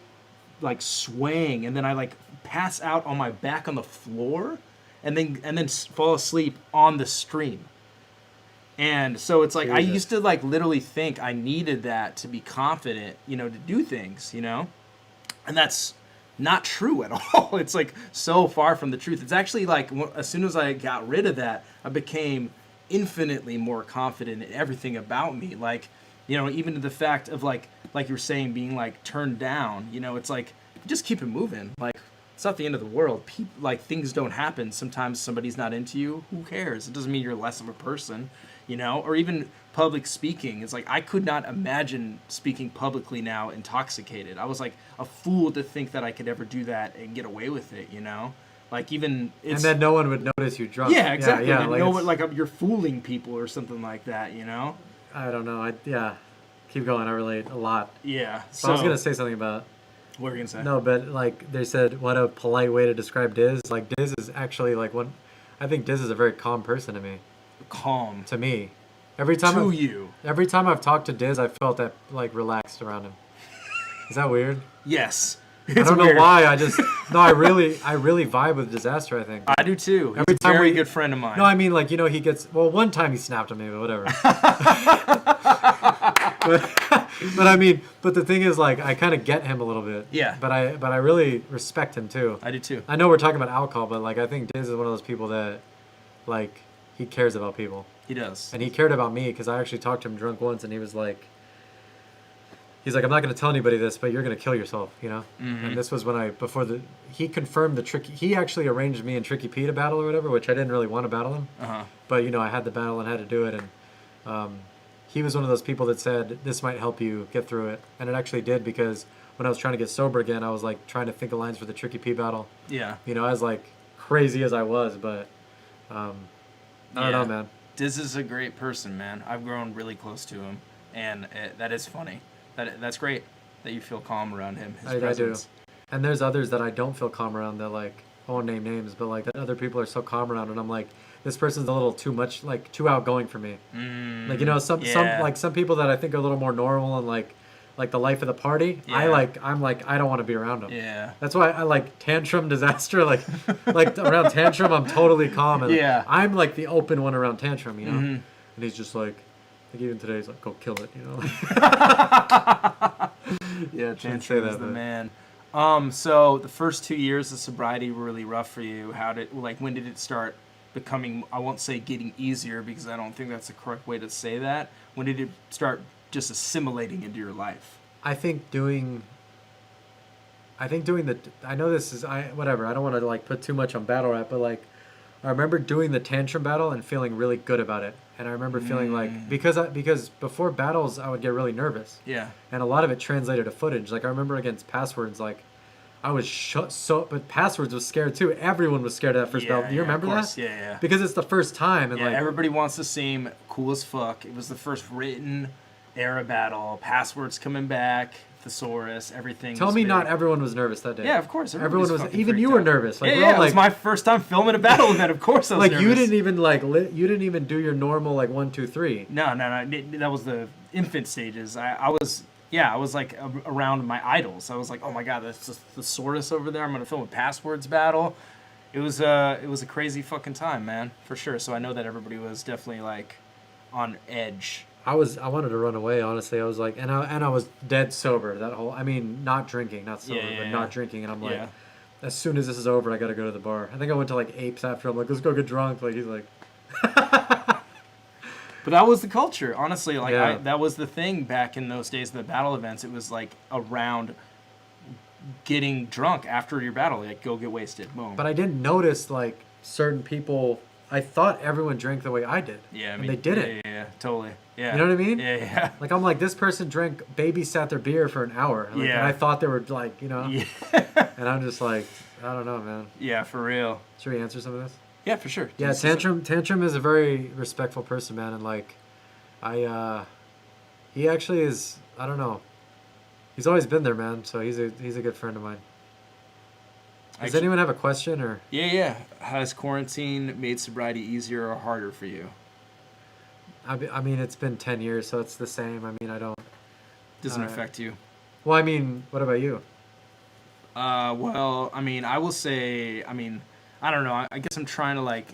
swaying, and then I like pass out on my back on the floor, and then fall asleep on the stream. And so it's like, I used to like literally think I needed that to be confident, you know, to do things, you know? And that's not true at all. It's like so far from the truth. It's actually like, as soon as I got rid of that, I became infinitely more confident in everything about me. Like, you know, even to the fact of like you were saying, being like turned down, you know, it's like, just keep it moving. Like, it's not the end of the world. Like, things don't happen. Sometimes somebody's not into you. Who cares? It doesn't mean you're less of a person, you know? Or even public speaking. It's like, I could not imagine speaking publicly now intoxicated. I was like a fool to think that I could ever do that and get away with it, you know? Like, even and then no one would notice you drunk. Yeah, exactly. Yeah, like you're fooling people or something like that, you know? I don't know. Keep going. I relate a lot. Yeah. So I was gonna say something about. What were you gonna say? No, but like they said, what a polite way to describe Diz. Like Diz is actually like one. I think Diz is a very calm person to me. Calm. To me. Every time I've talked to Diz, I felt that like relaxed around him. Is that weird? Yes. I don't know why. I really vibe with Disaster, I think. I do too. He's a very good friend of mine. No, I mean, like, you know, he gets, well, one time he snapped at me, but whatever. but I mean, but the thing is, like, I kind of get him a little bit. Yeah. But I really respect him too. I do too. I know we're talking about alcohol, but like, I think Diz is one of those people that, like, he cares about people. He does. And he cared about me because I actually talked to him drunk once, and he was like, he's like, I'm not going to tell anybody this, but you're going to kill yourself, you know? Mm-hmm. And this was when he confirmed he actually arranged me and Tricky P to battle or whatever, which I didn't really want to battle him. Uh-huh. But, you know, I had the battle and had to do it. And he was one of those people that said, this might help you get through it. And it actually did, because when I was trying to get sober again, I was like trying to think of lines for the Tricky P battle. Yeah. You know, as like crazy as I was, but I don't know, man. Diz is a great person, man. I've grown really close to him, and that is funny. That's great that you feel calm around him. His presence. I do. And there's others that I don't feel calm around that, like, I won't name names, but like that other people are so calm around, and I'm like, this person's a little too much, like too outgoing for me. Like, you know, some people that I think are a little more normal and like the life of the party. Yeah. I'm like I don't want to be around them. Yeah. That's why I like Tantrum Disaster. Like around Tantrum, I'm totally calm. And I'm like the open one around Tantrum, you know. Mm-hmm. And he's just like even today, he's like, go kill it, you know. Yeah, Tantrum is the man. So the first 2 years of sobriety were really rough for you. When did it start becoming, I won't say getting easier, because I don't think that's the correct way to say that. When did it start just assimilating into your life? I know this is, whatever, I don't want to like put too much on battle rap, but like, I remember doing the Tantrum battle and feeling really good about it. And I remember feeling like, because before battles, I would get really nervous. Yeah. And a lot of it translated to footage. Like, I remember against Passwords, like, I was but Passwords was scared too. Everyone was scared of that first battle. Do you remember that? Yeah. Because it's the first time. And like, everybody wants to seem cool as fuck. It was the first written era battle. Passwords coming back. Thesaurus, everything. Tell me, not everyone was nervous that day. Yeah, of course. Everyone was. Even you were nervous. Like, it was my first time filming a battle event. Of course, I was nervous. You didn't even do your normal like 1, 2, 3. No. That was the infant stages. I was like around my idols. I was like, oh my god, that's the thesaurus over there. I'm gonna film a Passwords battle. It was a crazy fucking time, man, for sure. So I know that everybody was definitely like on edge. I wanted to run away, honestly. I was like, and I was dead sober not drinking, not sober, but not drinking. And I'm like, as soon as this is over, I got to go to the bar. I think I went to like Apes after. I'm like, let's go get drunk. Like, he's like. But that was the culture, honestly. Like, that was the thing back in those days of the battle events. It was like around getting drunk after your battle. Like, go get wasted. Boom. But I didn't notice like certain people. I thought everyone drank the way I did. Yeah, and they didn't. Yeah, totally. Yeah. You know what I mean? Yeah. Like, I'm like, this person babysat their beer for an hour. Like, Yeah. And I thought they were like, Yeah. And I'm just like, I don't know, man. Yeah, for real. Should we answer some of this? Yeah, for sure. Yeah, Tantrum is a very respectful person, man, and like, he actually is. I don't know. He's always been there, man. So he's a good friend of mine. Does anyone have a question or? Yeah. Has quarantine made sobriety easier or harder for you? I mean, it's been 10 years, so it's the same. I mean, I don't. Doesn't affect you. Well, I mean, what about you? Well, I mean, I will say, I mean, I don't know. I guess I'm trying to like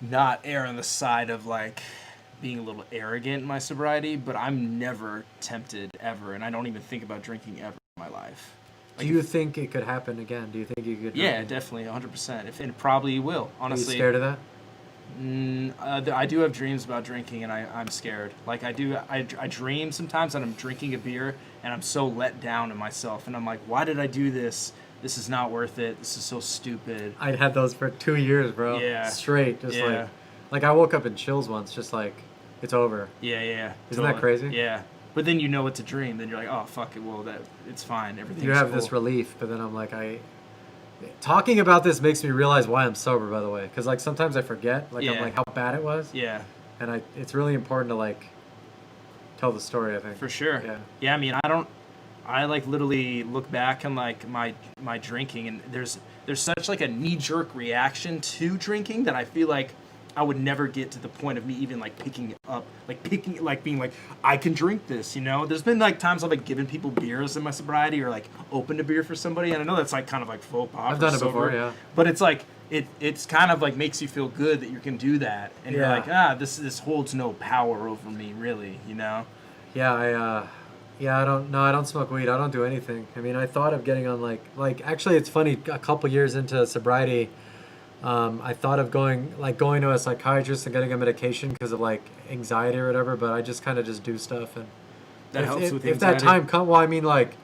not err on the side of like being a little arrogant in my sobriety, but I'm never tempted ever, and I don't even think about drinking ever in my life. Like, do you think it could happen again? Do you think you could? Yeah, definitely, 100%. And it probably will. Honestly, are you scared of that? I do have dreams about drinking, and I'm scared. Like I dream sometimes that I'm drinking a beer, and I'm so let down in myself, and I'm like, why did I do this? This is not worth it. This is so stupid. I had those for 2 years, bro. Yeah. Straight, just like I woke up in chills once, just like it's over. Yeah. Isn't that crazy? Yeah. But then you know it's a dream. Then you're like, oh fuck it. Well, it's fine. Everything's You have cool. this relief, but then I'm like, talking about this makes me realize why I'm sober. By the way, because like sometimes I forget. Like I'm like how bad it was. Yeah. And it's really important to like tell the story. I think. For sure. Yeah. Yeah. I mean, I like literally look back on like my drinking, and there's such like a knee-jerk reaction to drinking that I feel like I would never get to the point of me even like picking being like, I can drink this, you know. There's been like times I've like given people beers in my sobriety, or like opened a beer for somebody, and I know that's like kind of like faux pas. I've done it before, yeah. But it's like it's kind of like makes you feel good that you can do that, and you're like, this holds no power over me, really, you know. Yeah, I don't smoke weed. I don't do anything. I mean, I thought of getting on like actually it's funny, a couple years into sobriety, I thought of going to a psychiatrist and getting a medication because of like anxiety or whatever, but I just kind of just do stuff, and that helps with if anxiety. that time comes, well, I mean, like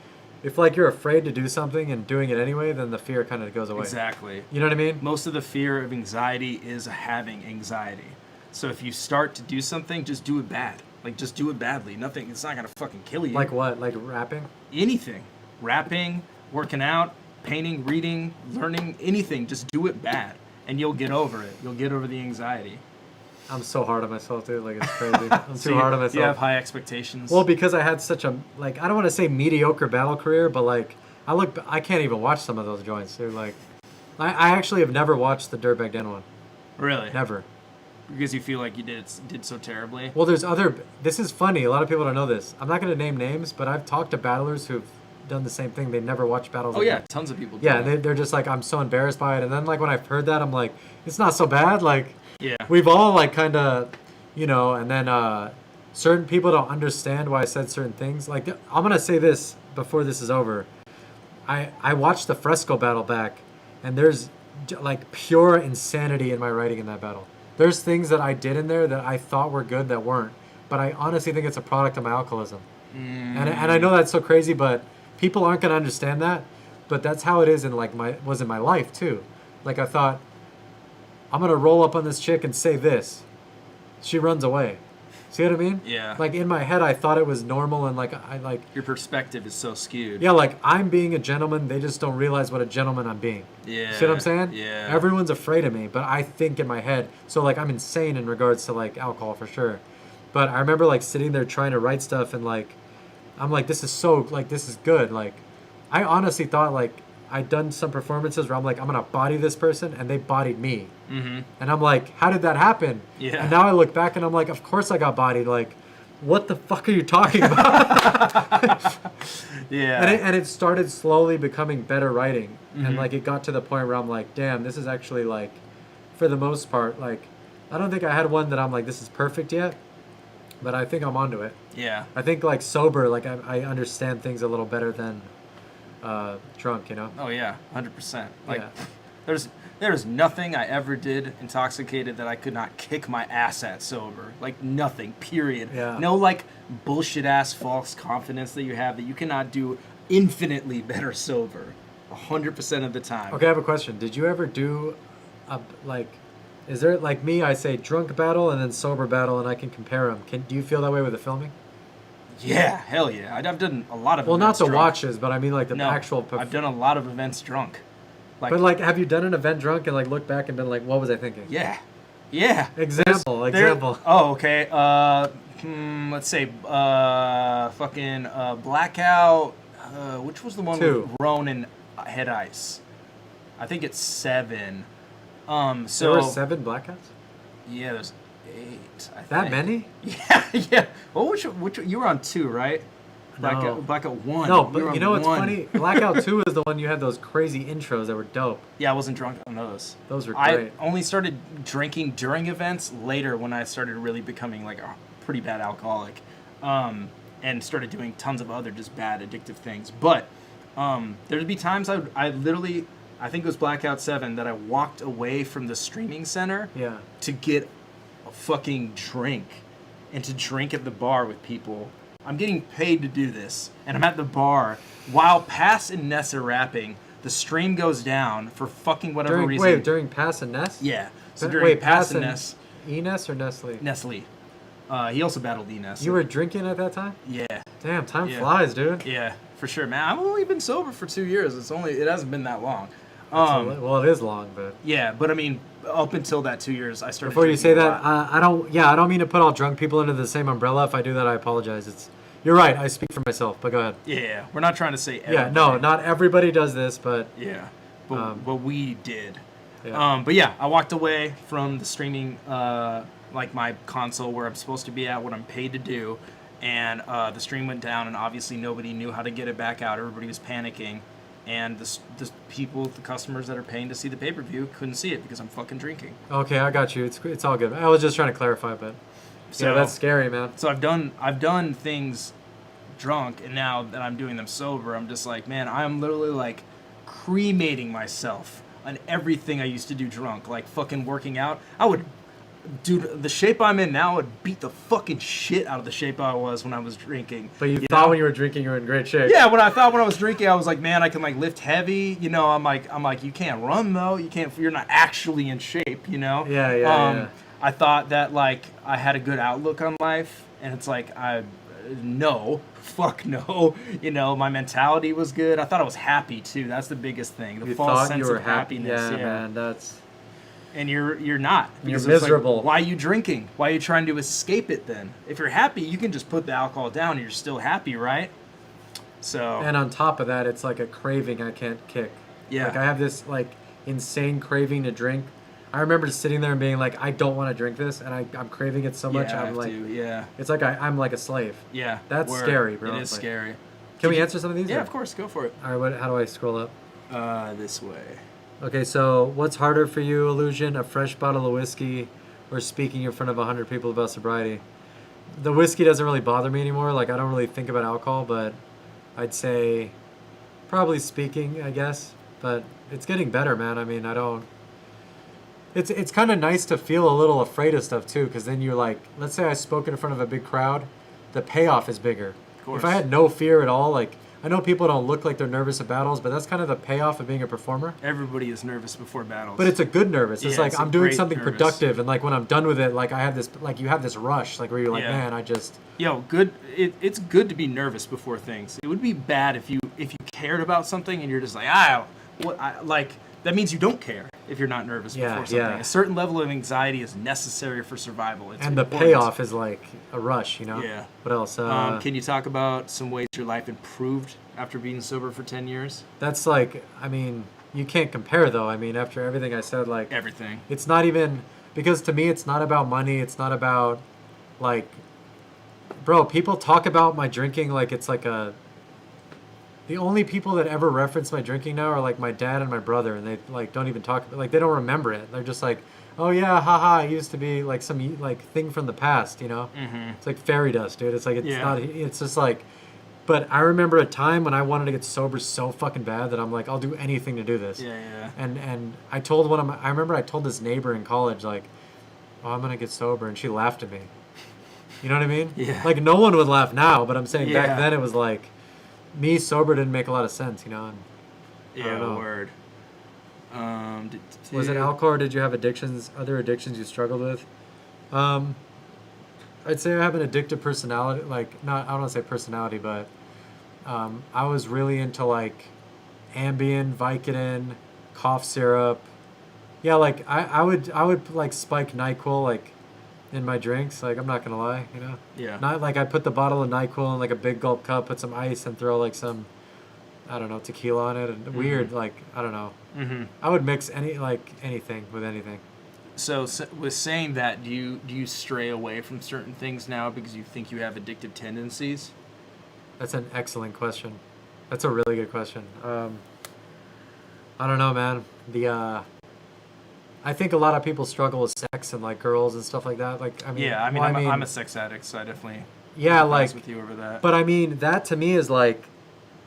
if like you're afraid to do something and doing it anyway, then the fear kind of goes away. Exactly. You know what I mean? Most of the fear of anxiety is having anxiety. So if you start to do something, just do it bad. Like, just do it badly. Nothing. It's not gonna fucking kill you. Like what? Like rapping? Anything. Rapping, working out, painting, reading, learning, anything. Just do it bad, and you'll get over it. You'll get over the anxiety. I'm so hard on myself, dude. Like, it's crazy. I'm too hard on myself. You have high expectations. Well, because I had such a, like, I don't want to say mediocre battle career, but like, I can't even watch some of those joints, dude. Like, I actually have never watched the Dirtbag Den one. Really? Never. Because you feel like you did so terribly? Well, this is funny. A lot of people don't know this. I'm not going to name names, but I've talked to battlers who've done the same thing. They never watched battles. Oh, yeah. Tons of people do. Yeah, they're just like, I'm so embarrassed by it. And then, like, when I've heard that, I'm like, it's not so bad. Like, yeah, we've all, like, kind of, you know, and then certain people don't understand why I said certain things. Like, I'm going to say this before this is over. I watched the Fresco battle back, and there's, like, pure insanity in my writing in that battle. There's things that I did in there that I thought were good that weren't. But I honestly think it's a product of my alcoholism. And I know that's so crazy, but people aren't going to understand that. But that's how it is in my life too. Like, I thought, I'm going to roll up on this chick and say this. She runs away. See what I mean? Yeah. Like, in my head, I thought it was normal, and your perspective is so skewed. Yeah, like, I'm being a gentleman. They just don't realize what a gentleman I'm being. Yeah. See what I'm saying? Yeah. Everyone's afraid of me, but I think in my head. So, like, I'm insane in regards to, like, alcohol for sure. But I remember, like, sitting there trying to write stuff, and, like, I'm like, this is good. Like, I honestly thought, like, I'd done some performances where I'm like, I'm going to body this person, and they bodied me. Mm-hmm. And I'm like, how did that happen? Yeah. And now I look back, and I'm like, of course I got bodied. Like, what the fuck are you talking about? Yeah. And it started slowly becoming better writing. Mm-hmm. And, like, it got to the point where I'm like, damn, this is actually, like, for the most part, like, I don't think I had one that I'm like, this is perfect yet. But I think I'm onto it. Yeah. I think, like, sober, like, I understand things a little better than drunk, you know? Oh, yeah. 100%. Like, yeah. There's nothing I ever did intoxicated that I could not kick my ass at sober. Like, nothing, period. Yeah. No, like, bullshit-ass false confidence that you have that you cannot do infinitely better sober. 100% of the time. Okay, I have a question. Did you ever do, Is there, like me, I say drunk battle and then sober battle, and I can compare them. Do you feel that way with the filming? Yeah, hell yeah. I've done a lot of Well, not events the drunk. watches, but I mean like the No, actual. I've done a lot of events drunk. But like, have you done an event drunk and like looked back and been like, what was I thinking? Yeah. Yeah. Example. Oh, okay. Let's say, fucking, Blackout. Which was the one 2. with Ronan Head Ice? I think it's 7. So There were 7 blackouts? Yeah, there's 8. That many? Yeah, yeah. Well, which you were on 2, right? Blackout 1. No, but you know what's 1. funny? Blackout 2 is the one you had those crazy intros that were dope. Yeah, I wasn't drunk on those. Those were great. I only started drinking during events later when I started really becoming like a pretty bad alcoholic, and started doing tons of other just bad addictive things. But there'd be times I literally, I think it was Blackout 7, that I walked away from the streaming center to get a fucking drink and to drink at the bar with people. I'm getting paid to do this, and I'm at the bar while Pass and Ness are rapping. The stream goes down for fucking whatever reason. Wait, during Pass and Ness? Yeah. So during Pass and Ness. Enes or Nestle? Nestle. He also battled Enes. You were drinking at that time? Yeah. Damn, time flies, dude. Yeah, for sure, man. I've only been sober for 2 years. It hasn't been that long. Well, it is long, but yeah, but I mean, up until that 2 years, I started. Before you say that, I don't mean to put all drunk people into the same umbrella. If I do that, I apologize. You're right. I speak for myself, but go ahead. Yeah, we're not trying to say everybody. Yeah, no, not everybody does this, but yeah, but we did. Yeah. But yeah, I walked away from the streaming, like my console where I'm supposed to be at, what I'm paid to do, and the stream went down, and obviously nobody knew how to get it back out. Everybody was panicking, and the customers that are paying to see the pay-per-view couldn't see it because I'm fucking drinking. Okay, I got you. It's all good. I was just trying to clarify, but yeah, that's scary, man. So I've done things drunk, and now that I'm doing them sober, I'm just like, man, I'm literally like cremating myself on everything I used to do drunk, like fucking working out. Dude, the shape I'm in now would beat the fucking shit out of the shape I was when I was drinking. But you thought when you were drinking you were in great shape. Yeah, when I was drinking, I was like, man, I can like lift heavy. You know, I'm like, you can't run though. You're not actually in shape. You know. Yeah. I thought that like I had a good outlook on life, and it's like fuck no. You know, my mentality was good. I thought I was happy too. That's the biggest thing. The false sense of happiness. Yeah, man, that's. And you're not. You're miserable. Like, why are you drinking? Why are you trying to escape it then? If you're happy, you can just put the alcohol down and you're still happy, right? So. And on top of that, it's like a craving I can't kick. Yeah. Like I have this like insane craving to drink. I remember sitting there and being like, I don't want to drink this, and I'm craving it so much. I'm like, it's like I'm like a slave. Yeah. That's scary, bro. It is scary. Can we answer some of these? Yeah, of course. Go for it. All right. How do I scroll up? This way. Okay, so what's harder for you, Illusion? A fresh bottle of whiskey or speaking in front of 100 people about sobriety? The whiskey doesn't really bother me anymore. Like, I don't really think about alcohol, but I'd say probably speaking, I guess. But it's getting better, man. I mean, I don't... It's kind of nice to feel a little afraid of stuff, too, because then you're like... Let's say I spoke in front of a big crowd. The payoff is bigger. Of course. If I had no fear at all, like... I know people don't look like they're nervous at battles, but that's kind of the payoff of being a performer. Everybody is nervous before battles. But it's a good nervous. It's like I'm doing something nervous. Productive, and like when I'm done with it, like I have this, like you have this rush, like where you're like, man, I just. Yo, good. It's good to be nervous before things. It would be bad if you cared about something and you're just like, that means you don't care if you're not nervous before something. Yeah. A certain level of anxiety is necessary for survival. It's and important. The payoff is like a rush, you know? Yeah. What else? Can you talk about some ways your life improved after being sober for 10 years? That's like, I mean, you can't compare though. I mean, after everything I said, like... Everything. It's not even... Because to me, it's not about money. It's not about, like... Bro, people talk about my drinking like it's like a... The only people that ever reference my drinking now are like my dad and my brother, and they like don't even talk, like they don't remember it. They're just like, oh yeah, haha, it used to be like some like thing from the past, you know? Mm-hmm. It's like fairy dust, dude. It's like it's not. It's just like, but I remember a time when I wanted to get sober so fucking bad that I'm like, I'll do anything to do this. Yeah. And I told I remember I told this neighbor in college like, oh, I'm gonna get sober, and she laughed at me. You know what I mean? Yeah. Like no one would laugh now, but I'm saying back then it was like. Me sober didn't make a lot of sense, you know. And yeah, word. Was it alcohol, or did you have other addictions you struggled with? I'd say I have an addictive personality. Like, not, I don't want to say personality, but I was really into like Ambien, Vicodin, cough syrup. Yeah, like I would like spike NyQuil like in my drinks. Like, I'm not gonna lie, you know. Yeah. Not like I put the bottle of NyQuil in like a big gulp cup, put some ice, and throw like some, I don't know, tequila on it. And weird, like, I don't know. Mm-hmm. I would mix anything with anything. So with saying that, do you stray away from certain things now because you think you have addictive tendencies? That's an excellent question. That's a really good question. I don't know, man. I think a lot of people struggle with sex and like girls and stuff like that. Like, I mean, yeah, I'm a sex addict, so I definitely like with you over that. But I mean, that to me is like,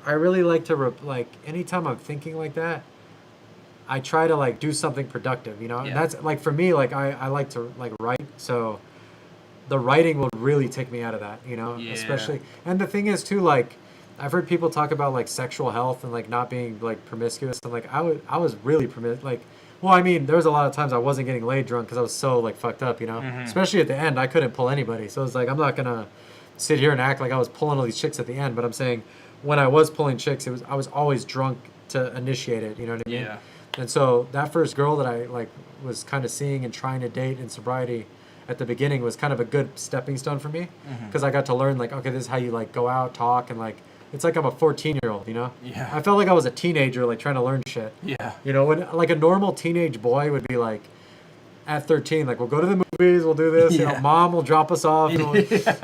I really like to like anytime I'm thinking like that, I try to like do something productive, you know. And that's like, for me, like I like to like write, so the writing will really take me out of that, you know. Yeah. Especially, and the thing is too, like, I've heard people talk about like sexual health and like not being like promiscuous, and like I was really like, well, I mean, there was a lot of times I wasn't getting laid drunk because I was so like fucked up, you know. Mm-hmm. Especially at the end, I couldn't pull anybody, so it's like, I'm not gonna sit here and act like I was pulling all these chicks at the end, but I'm saying when I was pulling chicks, I was always drunk to initiate it, you know what I mean? Yeah. And so that first girl that I like was kind of seeing and trying to date in sobriety at the beginning was kind of a good stepping stone for me, because I got to learn like, okay, this is how you like go out, talk, and like, it's like I'm a 14-year-old, you know? Yeah. I felt like I was a teenager, like trying to learn shit. Yeah. You know, when like a normal teenage boy would be like, at 13, like, we'll go to the movies, we'll do this, you know, mom will drop us off. You know,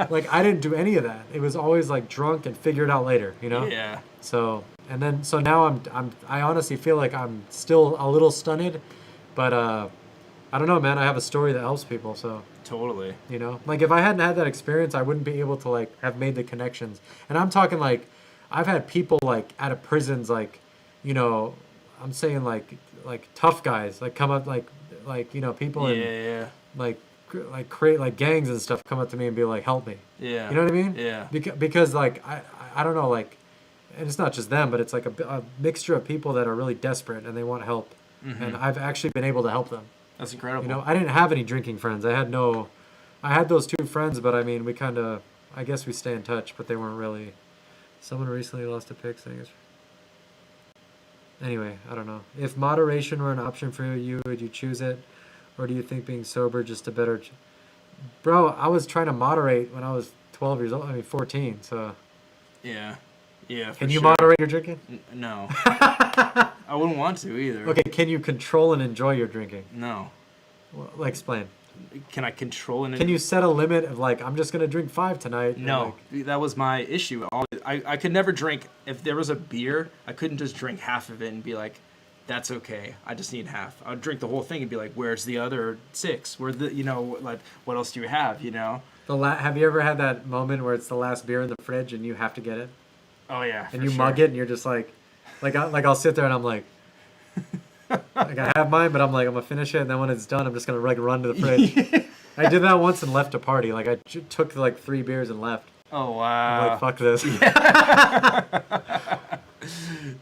like, I didn't do any of that. It was always like drunk and figure it out later, you know? Yeah. So, and then, so now I honestly feel like I'm still a little stunted, but I don't know, man. I have a story that helps people, so. Totally. You know, like if I hadn't had that experience, I wouldn't be able to like have made the connections. And I'm talking like, I've had people like out of prisons, like, you know, I'm saying like tough guys, like come up like, you know, people in like create like gangs and stuff come up to me and be like, help me. Yeah. You know what I mean? Yeah. Because like, I don't know, like, and it's not just them, but it's like a mixture of people that are really desperate and they want help. Mm-hmm. And I've actually been able to help them. That's incredible. You know, I didn't have any drinking friends. I had those two friends, but I mean, we kind of, I guess we stay in touch, but they weren't really. Someone recently lost a pic saying. Anyway, I don't know. If moderation were an option for you, would you choose it? Or do you think being sober just a better... Bro, I was trying to moderate when I was 12 years old. I mean, 14, so... Yeah. Yeah, Can you moderate your drinking? No. I wouldn't want to either. Okay, can you control and enjoy your drinking? No. Well, like, explain. Can I control and... Can you set a limit of, like, I'm just going to drink 5 tonight? No. Like... That was my issue. I could never drink... If there was a beer, I couldn't just drink half of it and be like, that's okay. I just need half. I'd drink the whole thing and be like, where's the other 6? Where the, you know, like, what else do you have, you know? Have you ever had that moment where it's the last beer in the fridge and you have to get it? Oh, yeah. And you mug it and you're just like I'll sit there and I'm like I have mine, but I'm like, I'm going to finish it. And then when it's done, I'm just going to like run to the fridge. I did that once and left a party. Like I took like 3 beers and left. Oh, wow. I'm like, fuck this.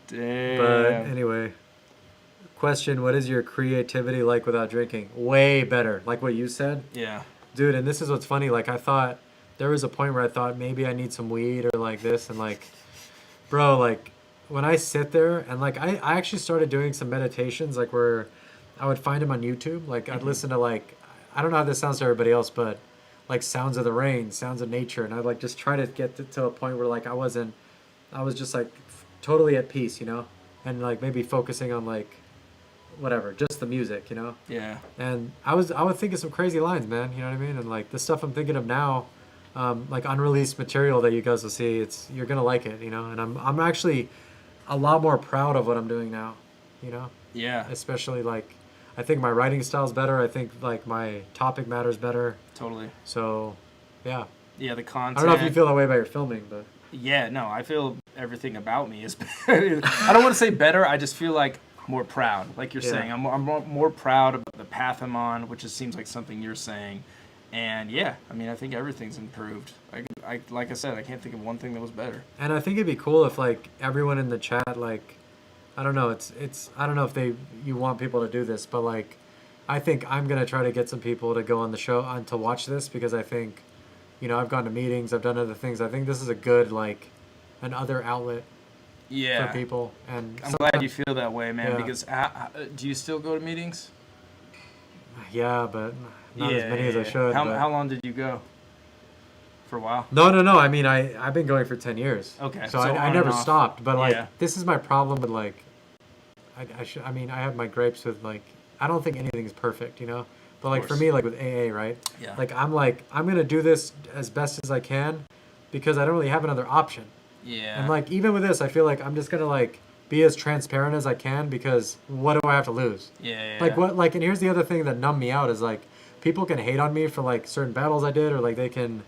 Damn. But anyway, question, what is your creativity like without drinking? Way better. Like what you said. Yeah. Dude, and this is what's funny. Like I thought, there was a point where I thought maybe I need some weed or like this. And like, bro, like when I sit there and like, I actually started doing some meditations, like where I would find them on YouTube. Like I'd listen to like, I don't know how this sounds to everybody else, but like sounds of the rain, sounds of nature. And I'd like just try to get to a point where like I was just like totally at peace, you know? And like maybe focusing on like whatever, just the music, you know? Yeah. And I would think of some crazy lines, man, you know what I mean? And like the stuff I'm thinking of now, like unreleased material that you guys will see, you're gonna like it, you know? And I'm actually a lot more proud of what I'm doing now, you know? Yeah. Especially like, I think my writing style's better. I think like my topic matter's better. Totally. So, yeah. Yeah, the content. I don't know if you feel that way about your filming, but. Yeah, no, I feel everything about me is better. I don't want to say better. I just feel like more proud. Like you're saying, I'm more proud about the path I'm on, which just seems like something you're saying. And yeah, I mean, I think everything's improved. Like I said, I can't think of one thing that was better. And I think it'd be cool if like everyone in the chat, like I don't know. It's I don't know if you want people to do this, but like, I think I'm gonna try to get some people to go on the show on to watch this because I think, I've gone to meetings, I've done other things. I think this is a good like, another outlet for people. And I'm glad you feel that way, man. Yeah. Because do you still go to meetings? Yeah, but not as many as I should. How long did you go? For a while? No. I mean, I've been going for 10 years. Okay. So I never stopped. But like, Yeah. this is my problem with like, I mean, I have my gripes with like, I don't think anything's perfect, But like for me, like with AA, right? Yeah. Like I'm gonna do this as best as I can, because I don't really have another option. Yeah. And like even with this, I feel like I'm just gonna like be as transparent as I can, because what do I have to lose? Yeah. Like what? Like, and here's the other thing that numbed me out is like, people can hate on me for like certain battles I did, or like they can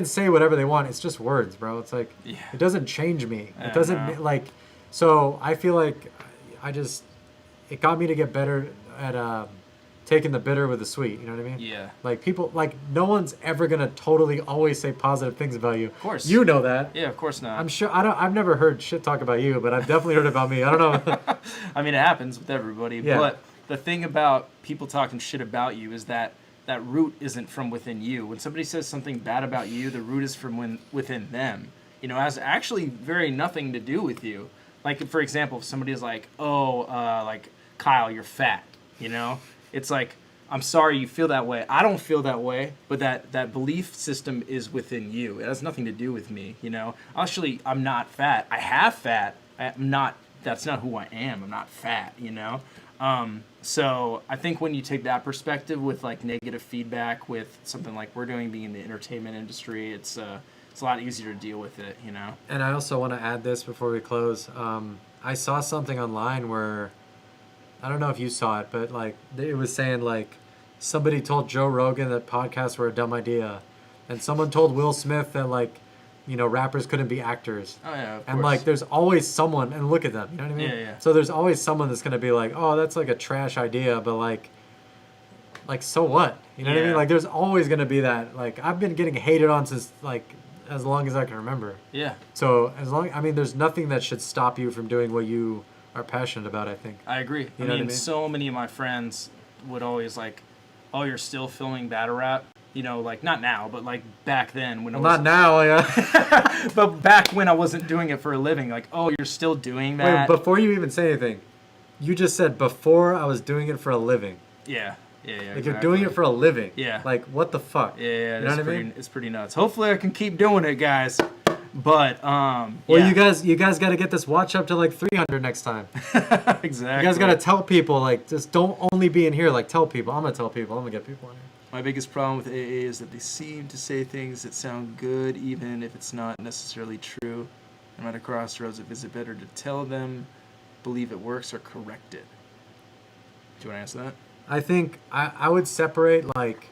say whatever they want. It's just words, bro. It's like, it doesn't change me. It doesn't like. So I feel like it got me to get better at taking the bitter with the sweet. You know what I mean? Yeah. Like people, like no one's ever gonna totally always say positive things about you. Of course. You know that. Yeah, of course not. I'm sure. I've never heard shit talk about you, but I've definitely heard about me. I don't know. I mean, it happens with everybody. Yeah. But the thing about people talking shit about you is that root isn't from within you. When somebody says something bad about you, the root is from within them. It has actually very nothing to do with you. Like, for example, if somebody is like, like, Kyle, you're fat, It's like, I'm sorry you feel that way. I don't feel that way, but that belief system is within you. It has nothing to do with me, Actually, I'm not fat. I have fat. That's not who I am. I'm not fat, So I think when you take that perspective with like negative feedback with something like we're doing, being in the entertainment industry, it's a lot easier to deal with it, And I also want to add this before we close. I saw something online where, I don't know if you saw it, but like it was saying like somebody told Joe Rogan that podcasts were a dumb idea, and someone told Will Smith that like, rappers couldn't be actors. Oh yeah, of and course. like there's always someone, and look at them, you know what I mean? Yeah. So there's always someone that's gonna be like, oh, that's like a trash idea, but like so what? You know what I mean? Like there's always gonna be that. Like I've been getting hated on since like as long as I can remember. Yeah. So there's nothing that should stop you from doing what you are passionate about, I think. I agree. I mean, so many of my friends would always like, oh, you're still filming battle rap? Like not now, but like back then when not now, yeah. But back when I wasn't doing it for a living, like, oh, you're still doing that? Wait, before you even say anything, you just said before I was doing it for a living. Yeah. Like exactly. you're doing it for a living. Yeah. Like what the fuck? Yeah, you know what I mean? It's pretty nuts. Hopefully I can keep doing it, guys. But well, yeah. you guys got to get this watch up to like 300 next time. Exactly. You guys got to tell people, like, just don't only be in here. Like, tell people. I'm gonna tell people. I'm gonna get people in here. My biggest problem with AA is that they seem to say things that sound good, even if it's not necessarily true. I'm at a crossroads if is it better to tell them, believe it works, or correct it. Do you want to answer that? I think I would separate like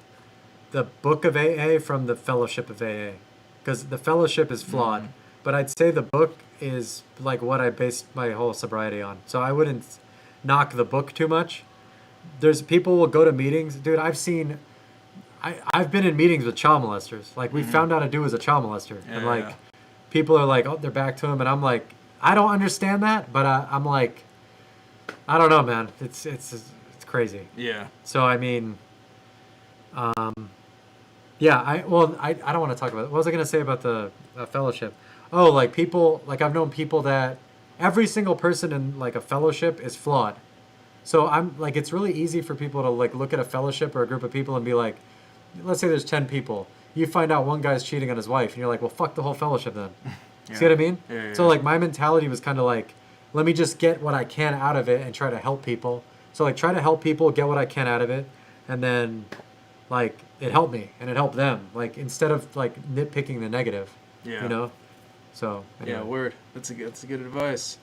the book of AA from the fellowship of AA, because the fellowship is flawed, but I'd say the book is like what I based my whole sobriety on. So I wouldn't knock the book too much. There's people will go to meetings, dude. I've been in meetings with child molesters. Like we found out a dude was a child molester, and like people are like, oh, they're back to him, and I'm like, I don't understand that, but I'm like, I don't know, man. It's crazy. Yeah. So I mean, yeah. I don't want to talk about it. What was I gonna say about the fellowship? Oh, like people, like I've known people that every single person in like a fellowship is flawed. So I'm like, it's really easy for people to like look at a fellowship or a group of people and be like, let's say there's 10 people. You find out one guy's cheating on his wife, and you're like, well, fuck the whole fellowship then. Yeah. See what I mean? Yeah. So like my mentality was kind of like, let me just get what I can out of it and try to help people. So like try to help people, get what I can out of it, and then like it helped me and it helped them. Like instead of like nitpicking the negative. Yeah. So anyway. Yeah, word. That's a good advice.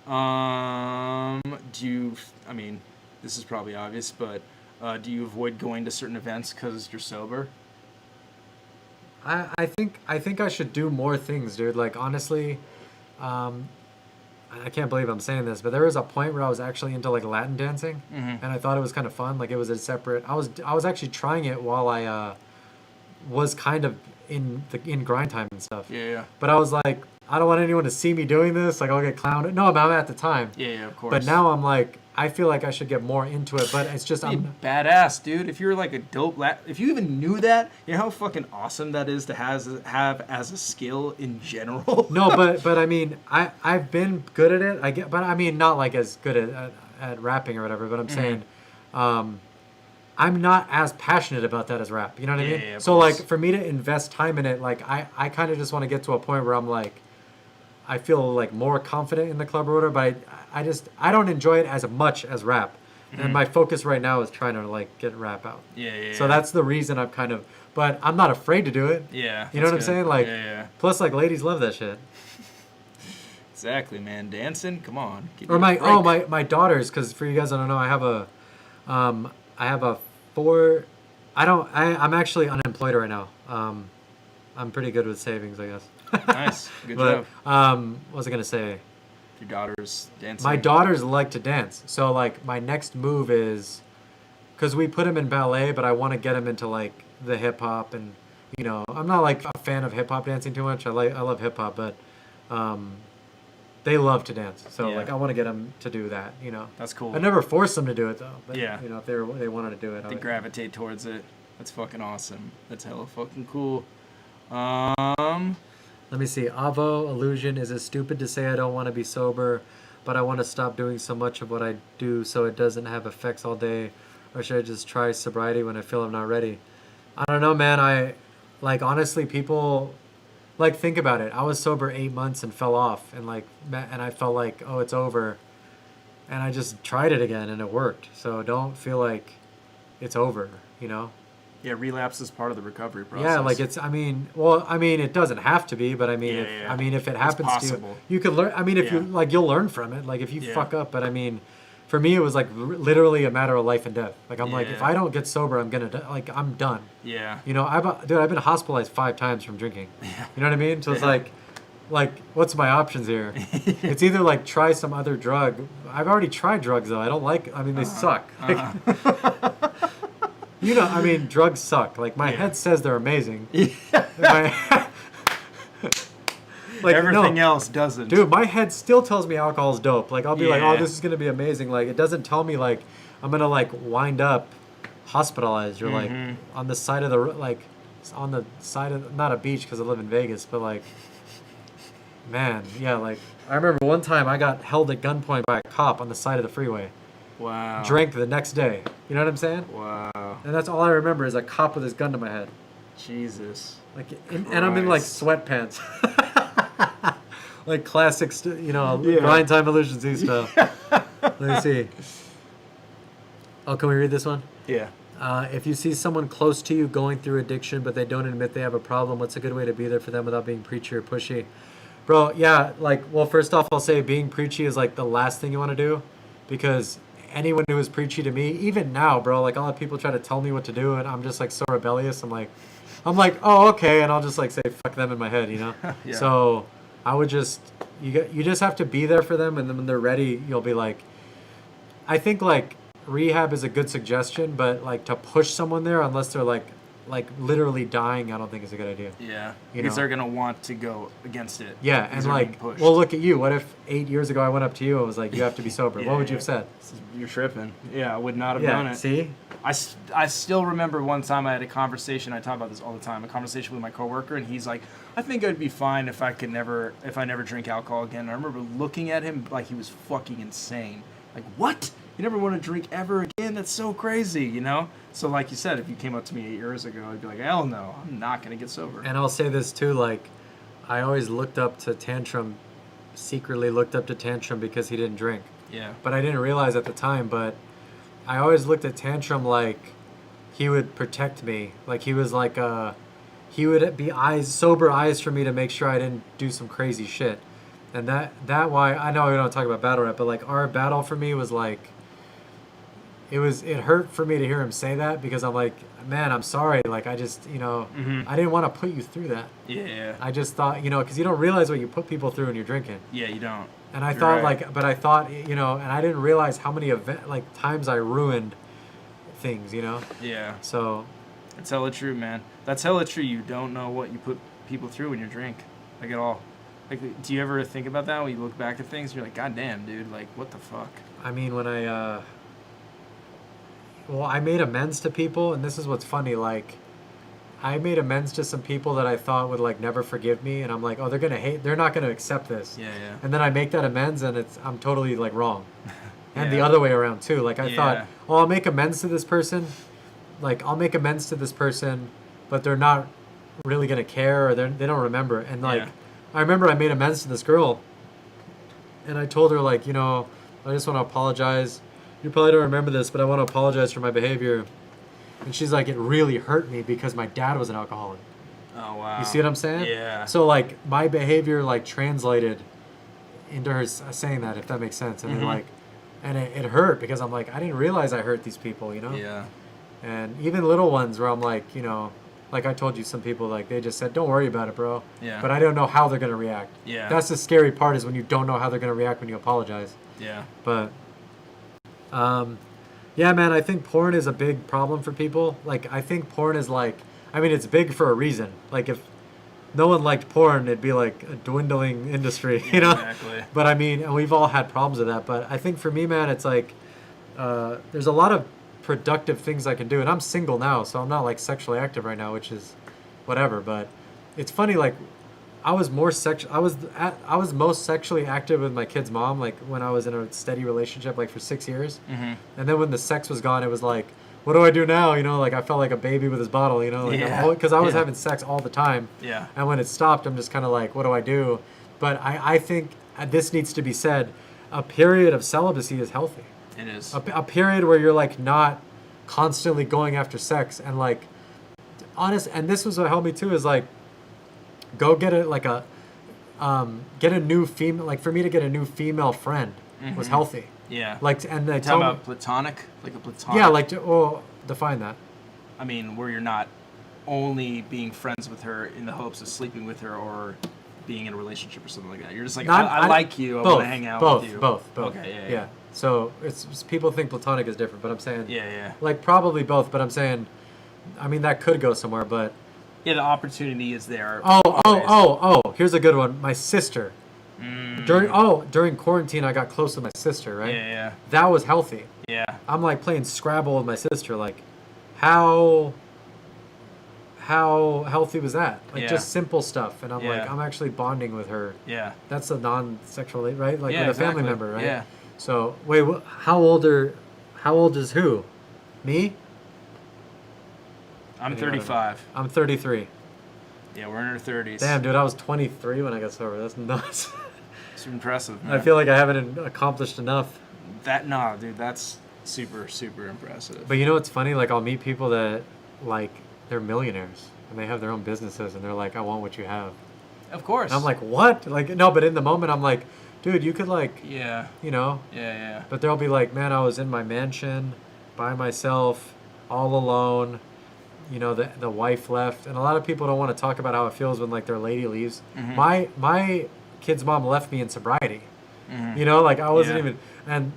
I mean, this is probably obvious, but do you avoid going to certain events because you're sober? I think I should do more things, dude. Like honestly, I can't believe I'm saying this, but there was a point where I was actually into like Latin dancing, and I thought it was kind of fun. Like it was a separate. I was actually trying it while I was kind of in grind time and stuff. Yeah. But I was like, I don't want anyone to see me doing this. Like, I'll get clowned. No, but I'm at the time. Yeah, of course. But now I'm like, I feel like I should get more into it. But it's just, I'm badass, dude. If you're like a dope, if you even knew that, you know how fucking awesome that is to have as a skill in general. No, but I mean, I've been good at it. But I mean, not like as good at rapping or whatever. But I'm saying, I'm not as passionate about that as rap. You know what I mean? Yeah, so like, for me to invest time in it, like I kind of just want to get to a point where I'm like, I feel like more confident in the club or whatever. But I don't enjoy it as much as rap. And my focus right now is trying to like get rap out. Yeah. So that's the reason I'm kind of, but I'm not afraid to do it. Yeah. You know what I'm saying? Like, Plus, like ladies love that shit. Exactly, man. Dancing, come on. Or my daughters, because for you guys, I don't know, I have a 4. I'm actually unemployed right now. I'm pretty good with savings, I guess. Nice, good job. What was I gonna say? Your daughters dancing. My daughters like to dance, so like my next move is, because we put them in ballet, but I want to get them into like the hip hop, and you know, I'm not like a fan of hip hop dancing too much. I love hip hop, but they love to dance, so like I want to get them to do that. You know, that's cool. I never forced them to do it though. But, yeah, you know, if they wanted to do it, they gravitate towards it. That's fucking awesome. That's hella fucking cool. Let me see. Avo Illusion, is it stupid to say I don't want to be sober, but I want to stop doing so much of what I do so it doesn't have effects all day, or should I just try sobriety when I feel I'm not ready? I don't know, man. Honestly, people, like, think about it. I was sober 8 months and fell off, and I felt like, oh, it's over, and I just tried it again and it worked. So don't feel like it's over, you know? Yeah, relapse is part of the recovery process. Yeah, like it doesn't have to be, but I mean, if it happens to you, you could learn. I mean, if you you'll learn from it. Like if you fuck up, but I mean, for me, it was like literally a matter of life and death. Like I'm like, if I don't get sober, I'm gonna like I'm done. Yeah. You know, I've been hospitalized 5 times from drinking. Yeah. You know what I mean? So it's like, what's my options here? It's either like try some other drug. I've already tried drugs though. I don't like. I mean, they suck. You know, I mean, drugs suck. Like, my head says they're amazing. Yeah. Everything else doesn't. Dude, my head still tells me alcohol's dope. Like, I'll be like, oh, this is going to be amazing. Like, it doesn't tell me, like, I'm going to, like, wind up hospitalized or, like, on the side of not a beach because I live in Vegas, but, like, man, yeah, like, I remember one time I got held at gunpoint by a cop on the side of the freeway. Wow. Drank the next day. You know what I'm saying? Wow. And that's all I remember is a cop with his gun to my head. Jesus. Like, and I'm in like sweatpants. Like classic, Grind Time Illusion Z stuff. Let me see. Oh, can we read this one? Yeah. If you see someone close to you going through addiction, but they don't admit they have a problem, what's a good way to be there for them without being preachy or pushy? Bro, yeah, first off, I'll say being preachy is like the last thing you want to do, because anyone who is preachy to me, even now, bro, like I'll have people try to tell me what to do, and I'm just like so rebellious. I'm like, oh, okay, and I'll just like say fuck them in my head, you know. Yeah. So I would you just have to be there for them, and then when they're ready, you'll be like, I think like rehab is a good suggestion, but like to push someone there unless they're like literally dying, I don't think is a good idea. Yeah, because they're gonna want to go against it. Yeah, and like, well, look at you. What if 8 years ago I went up to you and was like, you have to be sober? What would you have said? You're tripping. Yeah, I would not have done it. See? I still remember one time I had a conversation. I talk about this all the time. A conversation with my coworker, and he's like, "I think I'd be fine if I never drink alcohol again." And I remember looking at him like he was fucking insane. Like, what? You never want to drink ever again? That's so crazy, you know? So like you said, if you came up to me 8 years ago, I'd be like, hell no, I'm not going to get sober. And I'll say this too, like, I always secretly looked up to Tantrum because he didn't drink. Yeah. But I didn't realize at the time, but I always looked at Tantrum like he would protect me. Like he was like, he would be sober eyes for me to make sure I didn't do some crazy shit. And that why, I know we don't talk about battle rap, but like our battle for me was like, it hurt for me to hear him say that, because I'm like, man, I'm sorry. Like, I just, I didn't want to put you through that. Yeah. I just thought, because you don't realize what you put people through when you're drinking. Yeah, you don't. And I thought but I thought, and I didn't realize how many times I ruined things, Yeah. So. That's hella true, man. That's hella true. You don't know what you put people through when you drink. Like at all. Like, do you ever think about that when you look back at things? You're like, God damn, dude, like, what the fuck? I mean, when I made amends to people, and this is what's funny, like, I made amends to some people that I thought would, like, never forgive me, and I'm like, oh, they're not gonna accept this. Yeah, yeah. And then I make that amends, and I'm totally, like, wrong. And Yeah. the other way around, too. Like, I thought, Yeah. oh, I'll make amends to this person, but they're not really gonna care, or they don't remember. And, like, Yeah. I remember I made amends to this girl, and I told her, like, you know, I just want to apologize. You probably don't remember this, but I want to apologize for my behavior. And she's like, it really hurt me because my dad was an alcoholic. Oh, wow. You see what I'm saying? Yeah. So, like, my behavior, like, translated into her saying that, if that makes sense. And, like, and it hurt because I'm like, I didn't realize I hurt these people, you know? Yeah. And even little ones where I'm like, you know, like I told you, some people, like, they just said, don't worry about it, bro. Yeah. But I don't know how they're going to react. Yeah. That's the scary part, is when you don't know how they're going to react when you apologize. Yeah. But, yeah, man, I think porn is a big problem for people. Like, I think porn is like, I mean, it's big for a reason. Like, if no one liked porn, it'd be like a dwindling industry, you know? Exactly. But I mean, and we've all had problems with that. But I think for me, man, it's like, there's a lot of productive things I can do. And I'm single now, so I'm not like sexually active right now, which is whatever. But it's funny, like, I was most sexually active with my kid's mom, like when I was in a steady relationship, like for 6 years. Mm-hmm. And then when the sex was gone, it was like, what do I do now? You know, like I felt like a baby with his bottle, you know, like because I was having sex all the time. Yeah. And when it stopped, I'm just kind of like, what do I do? But I think this needs to be said. A period of celibacy is healthy. It is. A period where you're like not constantly going after sex, and like honest. And this was what helped me too, is like, go get get a new female. Like for me to get a new female friend was healthy. Yeah. Like, and they talking told me, about platonic, like a platonic. yeah, like, define that. I mean, where you're not only being friends with her in the hopes of sleeping with her or being in a relationship or something like that. You're just like, I like you. I want to hang out with you. Both. Okay. Yeah. So it's people think platonic is different, but I'm saying. Yeah. Like probably both, but I'm saying, I mean, that could go somewhere, but. Yeah, the opportunity is there. Oh! Here's a good one. My sister. During quarantine, I got close with my sister, right? Yeah. That was healthy. Yeah. I'm like playing Scrabble with my sister. Like, how healthy was that? Like just simple stuff, and I'm like, I'm actually bonding with her. Yeah. That's a non-sexual, right? Like with a exactly. family member, right? Yeah. So wait, how old is who? Me? I'm 35. I'm 33. Yeah, we're in our 30s. Damn, dude, I was 23 when I got sober. That's nuts. It's impressive, man. I feel like I haven't accomplished enough. Dude, that's super, super impressive. But you know what's funny? Like, I'll meet people that, like, they're millionaires and they have their own businesses, and they're like, I want what you have. Of course. And I'm like, what? Like, no, but in the moment, I'm like, dude, you could, like, yeah, you know? Yeah. But they'll be like, man, I was in my mansion by myself, all alone. You know, the wife left, and a lot of people don't want to talk about how it feels when like their lady leaves. My kid's mom left me in sobriety. You know, like I wasn't even, and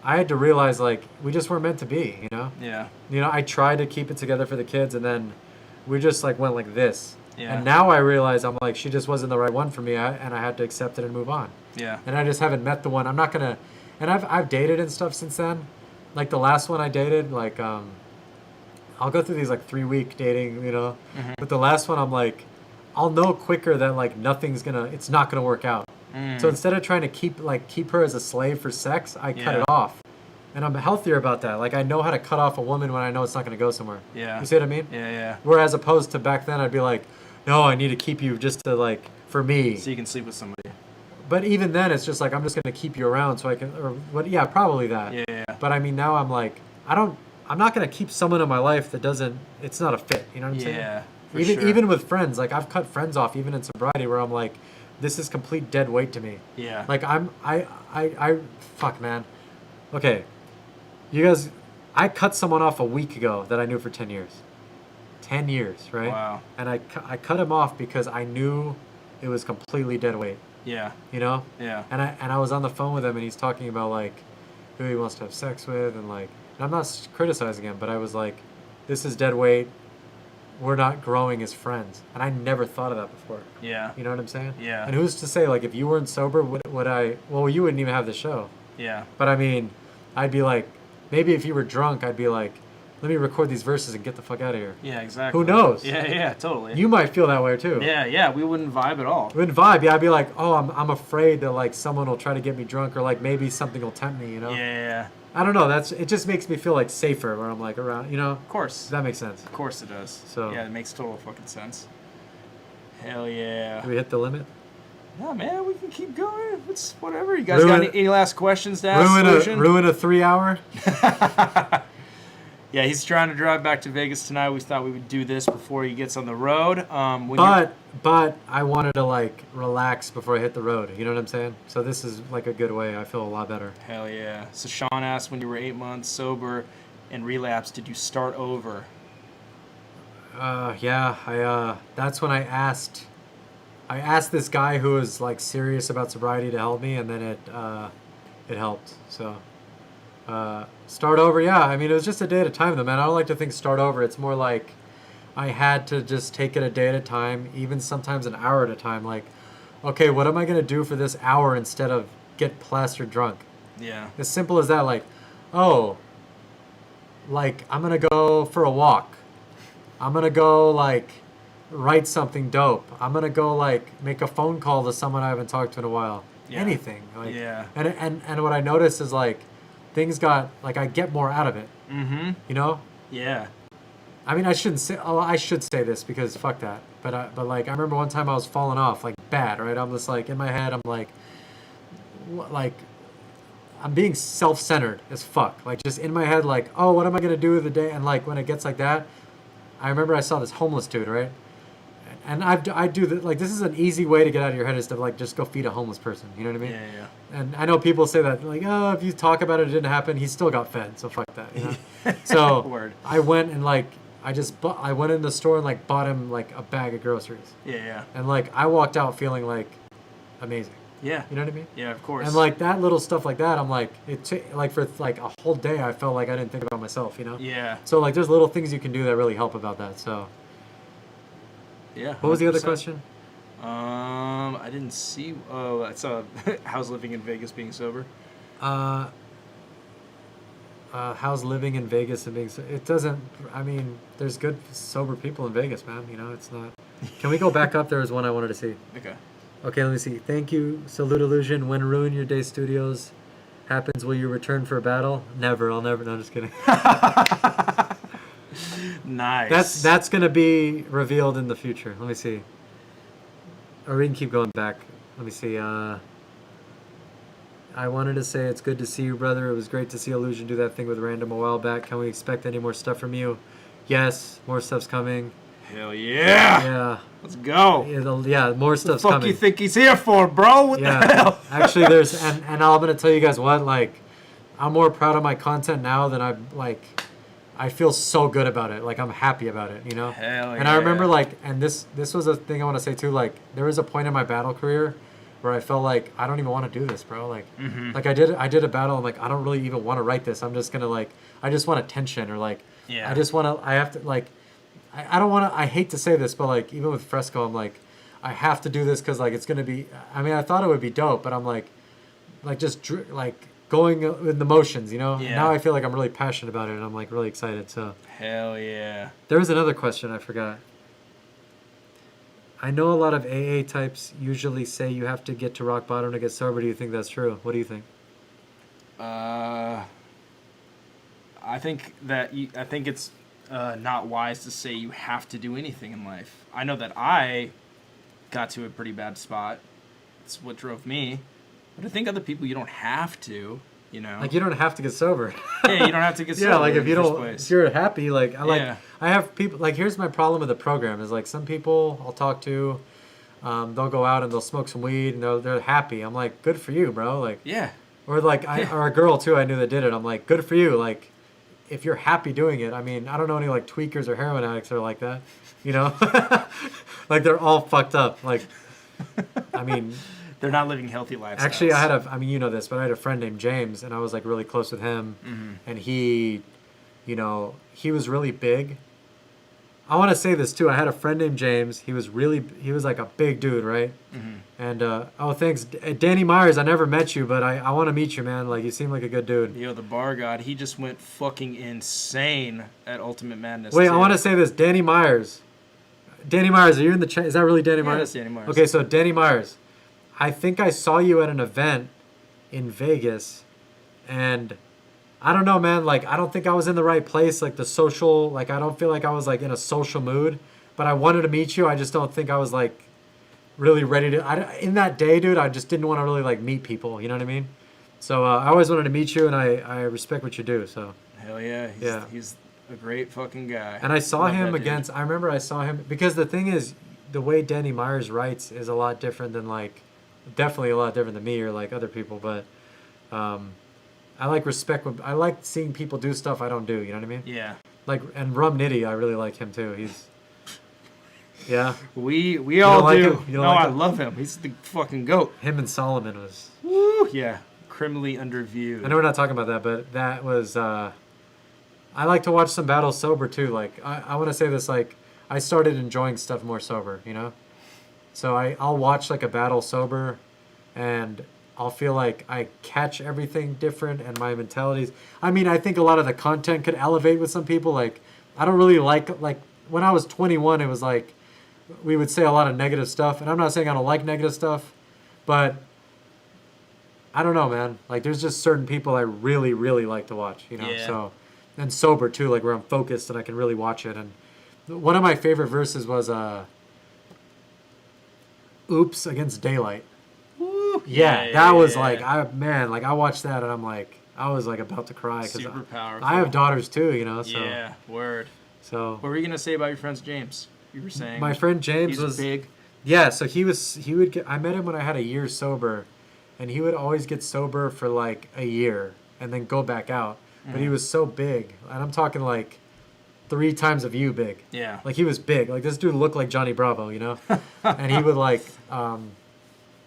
I had to realize like we just weren't meant to be. You know. Yeah. You know, I tried to keep it together for the kids, and then we just like went like this. Yeah. And now I realize I'm like, she just wasn't the right one for me, and I had to accept it and move on. Yeah. And I just haven't met the one. I'm not gonna, and I've dated and stuff since then. Like the last one I dated, like I'll go through these like 3-week dating, you know. But the last one, I'm like, I'll know quicker that like it's not gonna work out. So instead of trying to keep her as a slave for sex, I cut it off, and I'm healthier about that. Like I know how to cut off a woman when I know it's not gonna go somewhere. Yeah. You see what I mean? Yeah. Whereas opposed to back then, I'd be like, no, I need to keep you just to like for me. So you can sleep with somebody. But even then, it's just like I'm just gonna keep you around so I can, or what? Yeah, probably that. Yeah. But I mean, now I'm like, I'm not gonna keep someone in my life that doesn't. It's not a fit. You know what I'm saying? Yeah. Even with friends, like I've cut friends off even in sobriety where I'm like, this is complete dead weight to me. Yeah. Like I fuck man. Okay, you guys, I cut someone off a week ago that I knew for 10 years. 10 years, right? Wow. And I cut him off because I knew it was completely dead weight. Yeah. You know? Yeah. And I was on the phone with him, and he's talking about like who he wants to have sex with, and like, and I'm not criticizing him, but I was like, this is dead weight. we're not growing as friends. And I never thought of that before. Yeah. You know what I'm saying? Yeah. And who's to say, like, if you weren't sober, would I... Well, you wouldn't even have the show. Yeah. But, I mean, I'd be like... Maybe if you were drunk, I'd be like, let me record these verses and get the fuck out of here. Yeah, exactly. Who knows? Yeah, totally. You might feel that way, too. Yeah, we wouldn't vibe at all. We wouldn't vibe. Yeah, I'd be like, oh, I'm afraid that, like, someone will try to get me drunk or, like, maybe something will tempt me, you know? Yeah. I don't know. It just makes me feel like safer when I'm like around, you know. Of course. Does that make sense? Of course it does. So yeah, it makes total fucking sense. Hell yeah. Do we hit the limit? No, man, we can keep going. It's whatever. You guys got any last questions to ask? Ruin a 3 hour. Yeah, he's trying to drive back to Vegas tonight. We thought we would do this before he gets on the road. But I wanted to like relax before I hit the road. You know what I'm saying? So this is like a good way. I feel a lot better. Hell yeah. So Sean asked, when you were 8 months sober and relapsed, did you start over? Yeah. That's when I asked this guy who was like serious about sobriety to help me, and then it helped. So start over. Yeah. I mean, it was just a day at a time, though, man. I don't like to think start over. It's more like I had to just take it a day at a time, even sometimes an hour at a time. Like, okay, what am I going to do for this hour instead of get plastered drunk? Yeah. As simple as that. Like, oh, like I'm going to go for a walk. I'm going to go like write something dope. I'm going to go like make a phone call to someone I haven't talked to in a while. Yeah. Anything. Like, yeah. And what I noticed is like things got like I get more out of it. Mm-hmm. You know? Yeah. I mean, I should say this because fuck that. But like, I remember one time I was falling off, like, bad, right? I'm just, like, in my head, I'm, like, I'm being self-centered as fuck. Like, just in my head, like, oh, what am I going to do with the day? And, like, when it gets like that, I remember I saw this homeless dude, right? And I do that, like, this is an easy way to get out of your head is to, like, just go feed a homeless person. You know what I mean? Yeah. And I know people say that, like, oh, if you talk about it, it didn't happen. He still got fed, so fuck that, you know? So Word. I went and, like, I went in the store and like bought him like a bag of groceries. Yeah. And like I walked out feeling like amazing. Yeah. You know what I mean? Yeah, of course. And like that little stuff like that, I'm like like for like a whole day I felt like I didn't think about myself, you know? Yeah. So like there's little things you can do that really help about that. So yeah. 100%. What was the other question? I didn't see. Oh, I saw how's living in Vegas being sober. How's living in Vegas and being it doesn't, I mean, there's good sober people in Vegas, man. You know, it's not. Can we go back up? There was one I wanted to see. Okay, let me see. Thank you, Salute Illusion. When Ruin Your Day Studios happens, will you return for a battle? Never. I'll never. No, I'm just kidding. Nice. That's going to be revealed in the future. Let me see. Or we can keep going back. Let me see. I wanted to say it's good to see you, brother. It was great to see Illusion do that thing with Random a while back. Can we expect any more stuff from you? Yes, more stuff's coming. Hell yeah! Yeah. Let's go. Yeah, more stuff's coming. What the fuck you think he's here for, bro? What the hell? Actually, there's... And I'm going to tell you guys what, like, I'm more proud of my content now than I feel so good about it. Like, I'm happy about it, you know? Hell yeah. And I remember, like, and this was a thing I want to say, too. Like, there was a point in my battle career where I felt like I don't even want to do this, bro. Like, like I did a battle. And like, I don't really even want to write this. I'm just gonna like, I just want attention or like, I just want to. I have to like, I don't want to. I hate to say this, but like, even with Fresco, I'm like, I have to do this because like it's gonna be. I mean, I thought it would be dope, but I'm like just like going in the motions, you know. Yeah. Now I feel like I'm really passionate about it, and I'm like really excited. So. Hell yeah. There was another question I forgot. I know a lot of AA types usually say you have to get to rock bottom to get sober. Do you think that's true? What do you think? I think it's not wise to say you have to do anything in life. I know that I got to a pretty bad spot. It's what drove me. But I think other people, you don't have to, you know. Like, you don't have to get sober. Yeah, you don't have to get sober. Yeah, like, if you don't, if you're happy, like, I have people, like, here's my problem with the program is, like, some people I'll talk to, they'll go out and they'll smoke some weed and they're happy. I'm like, good for you, bro. Like, yeah. Or, like, or a girl, too, I knew that did it. I'm like, good for you. Like, if you're happy doing it, I mean, I don't know any, like, tweakers or heroin addicts that are like that, you know? Like, they're all fucked up. Like, I mean... They're not living healthy lives. Actually, I mean, you know this, but I had a friend named James, and I was, like, really close with him. Mm-hmm. And he, you know, he was really big. I want to say this too. I had a friend named James. He was like a big dude, right? Mm-hmm. And oh, thanks, Danny Myers. I never met you, but I want to meet you, man. Like, you seem like a good dude. Yo, the bar god, he just went fucking insane at Ultimate Madness. Wait, I want to say this, Danny Myers. Danny Myers, are you in the chat? Is that really Danny Myers? Yeah, that's Danny Myers. Okay, so Danny Myers, I think I saw you at an event in Vegas, and I don't know, man. Like, I don't think I was in the right place. Like, the social, like, I don't feel like I was like in a social mood. But I wanted to meet you. I just don't think I was like really ready to. In that day, dude, I just didn't want to really like meet people. You know what I mean? So I always wanted to meet you, and I respect what you do. So hell yeah, he's a great fucking guy. And I saw him against. I remember I saw him because the thing is, the way Danny Myers writes is a lot different than like, definitely a lot different than me or like other people. But I like respect. I like seeing people do stuff I don't do. You know what I mean? Yeah. Like, and Rum Nitty, I really like him too. He's. Yeah. We all like do. him? You don't No, like I him? love him. He's the fucking goat. Him and Solomon was. Woo, yeah. Criminally underviewed. I know we're not talking about that, but that was. I like to watch some battles sober too. Like, I want to say this. Like, I started enjoying stuff more sober. You know. So I'll watch like a battle sober, and I'll feel like I catch everything different, and my mentalities. I mean, I think a lot of the content could elevate with some people. Like, I don't really like when I was 21, it was like we would say a lot of negative stuff, and I'm not saying I don't like negative stuff, but I don't know, man. Like, there's just certain people I really, really like to watch, you know. Yeah. So, and sober too, like where I'm focused and I can really watch it. And one of my favorite verses was "Oops" against Daylight. Woo. Yeah, that was like I watched that and I'm like I was like about to cry because super powerful. I have daughters too, you know. So yeah, word. So what were you gonna say about your friend James? You were saying my friend James was big. Yeah, so he would get. I met him when I had a year sober, and he would always get sober for like a year and then go back out. Mm-hmm. But he was so big, and I'm talking like 3 times of you big. Yeah. Like, he was big. Like, this dude looked like Johnny Bravo, you know. And he would like, and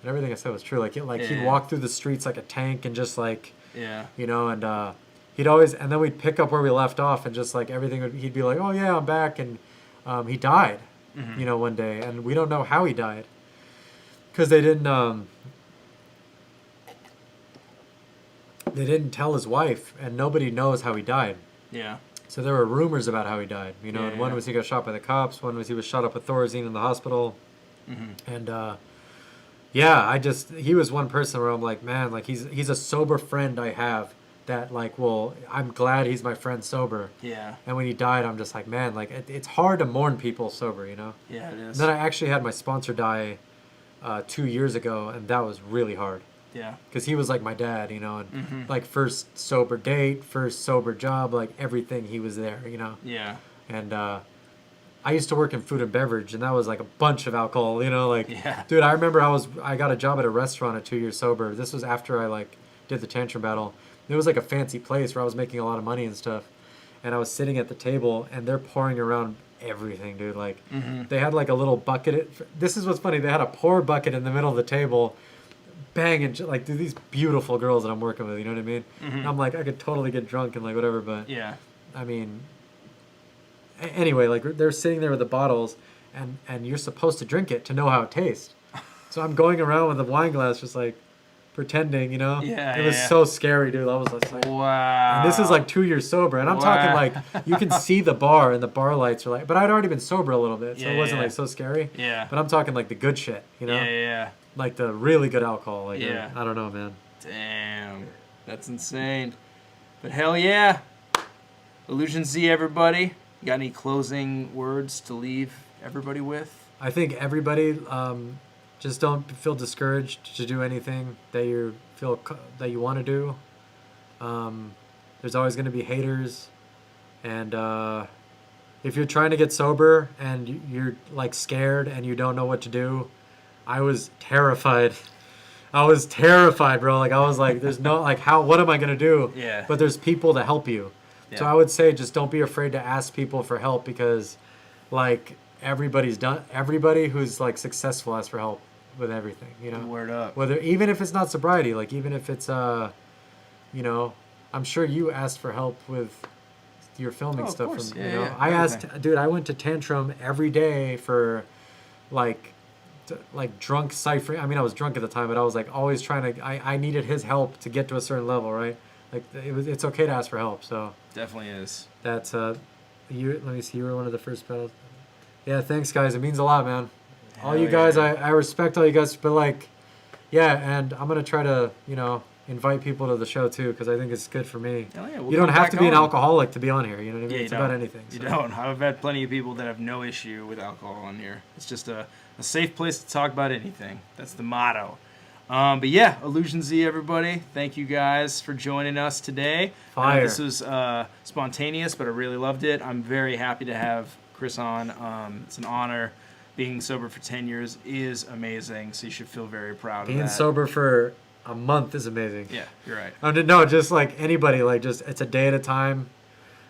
everything I said was true. Like, he'd walk through the streets like a tank and just like, you know, and he'd always, and then we'd pick up where we left off and just like everything would, he'd be like, oh yeah, I'm back, and he died. Mm-hmm. You know, one day, and we don't know how he died because they didn't tell his wife, and nobody knows how he died. Yeah. So there were rumors about how he died, you know, and one was he got shot by the cops, one was he was shot up with Thorazine in the hospital, and he was one person where I'm like, man, like he's a sober friend I have. That like, well, I'm glad he's my friend sober. Yeah. And when he died, I'm just like, man, like it's hard to mourn people sober, you know. Yeah, it is. And then I actually had my sponsor die 2 years ago, and that was really hard. Yeah. Because he was like my dad, you know, and like first sober date, first sober job, like everything, he was there, you know. Yeah. And I used to work in food and beverage, and that was like a bunch of alcohol, you know, like. Yeah. Dude, I remember I got a job at a restaurant at 2 years sober. This was after I like did the tantrum battle. It was like a fancy place where I was making a lot of money and stuff. And I was sitting at the table, and they're pouring around everything, dude. Like, they had like a little bucket. This is what's funny. They had a pour bucket in the middle of the table, banging, like, dude, these beautiful girls that I'm working with, you know what I mean? And I'm like, I could totally get drunk and like whatever, but yeah, I mean, anyway, like they're sitting there with the bottles, and you're supposed to drink it to know how it tastes. So I'm going around with a wine glass, just like, pretending, you know? Yeah, it was so scary, dude. I was just like, wow. And this is like 2 years sober, and I'm talking like you can see the bar, and the bar lights are like, but I'd already been sober a little bit, so it wasn't like so scary. Yeah. But I'm talking like the good shit, you know? Yeah. Like the really good alcohol. Like, I don't know, man. Damn, that's insane. But hell yeah, Illusion Z, everybody. You got any closing words to leave everybody with? I think everybody. Just don't feel discouraged to do anything that you feel that you want to do. There's always going to be haters, and if you're trying to get sober and you're like scared and you don't know what to do, I was terrified. I was terrified, bro. Like, I was like, there's no like what am I going to do? Yeah. But there's people to help you. Yeah. So I would say just don't be afraid to ask people for help, because like everybody who's like successful asks for help with everything, you know. Word up. Whether, even if it's not sobriety, like even if it's you know, I'm sure you asked for help with you're filming of stuff course. from, Yeah, you know. yeah, I everything. asked, dude, I went to Tantrum every day for like drunk ciphering. I mean, I was drunk at the time, but I was like always trying to. I needed his help to get to a certain level, right? Like it's okay to ask for help. So Definitely is. that's you. Let me see. You were one of the first battles. Yeah, thanks guys. It means a lot, man. All Hell you guys, yeah. I respect all you guys, but like, yeah, and I'm gonna try to invite people to the show too because I think it's good for me. Hell yeah, we'll You don't come have back to be an on. alcoholic to be on here. You know what I mean? Yeah, you It's about don't. anything. You so. don't. I've had plenty of people that have no issue with alcohol on here. It's just a safe place to talk about anything. That's the motto. But yeah, Illusion Z, everybody. Thank you guys for joining us today. Fire. This was spontaneous, but I really loved it. I'm very happy to have Chris on. It's an honor. Being sober for 10 years is amazing, so you should feel very proud of Being that. sober for a month is amazing. Yeah, you're right. No, just like anybody, like just it's a day at a time.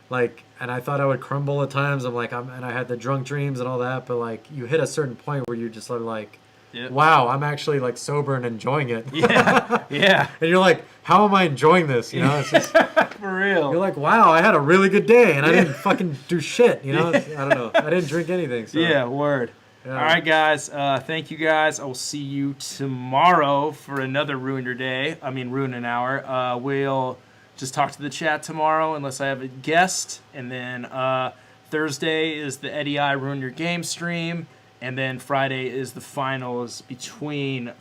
Like, and I thought I would crumble at times. And I had the drunk dreams and all that. But like, you hit a certain point where you just sort of like, Yep. wow, I'm actually like sober and enjoying it. Yeah, yeah. And you're like, how am I enjoying this? You know, it's just For real. you're like, wow, I had a really good day and I didn't fucking do shit. You know, I don't know, I didn't drink anything. So. Yeah, word. Yeah. All right, guys. Thank you, guys. I will see you tomorrow for another Ruin Your Day. Ruin an Hour. We'll just talk to the chat tomorrow unless I have a guest. And then Thursday is the Eddie I Ruin Your Game stream. And then Friday is the finals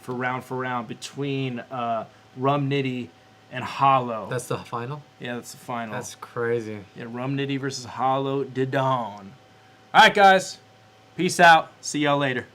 for round between Rum Nitty and Hollow. That's the final? Yeah, that's the final. That's crazy. Yeah, Rum Nitty versus Hollow de Dawn. All right, guys. Peace out. See y'all later.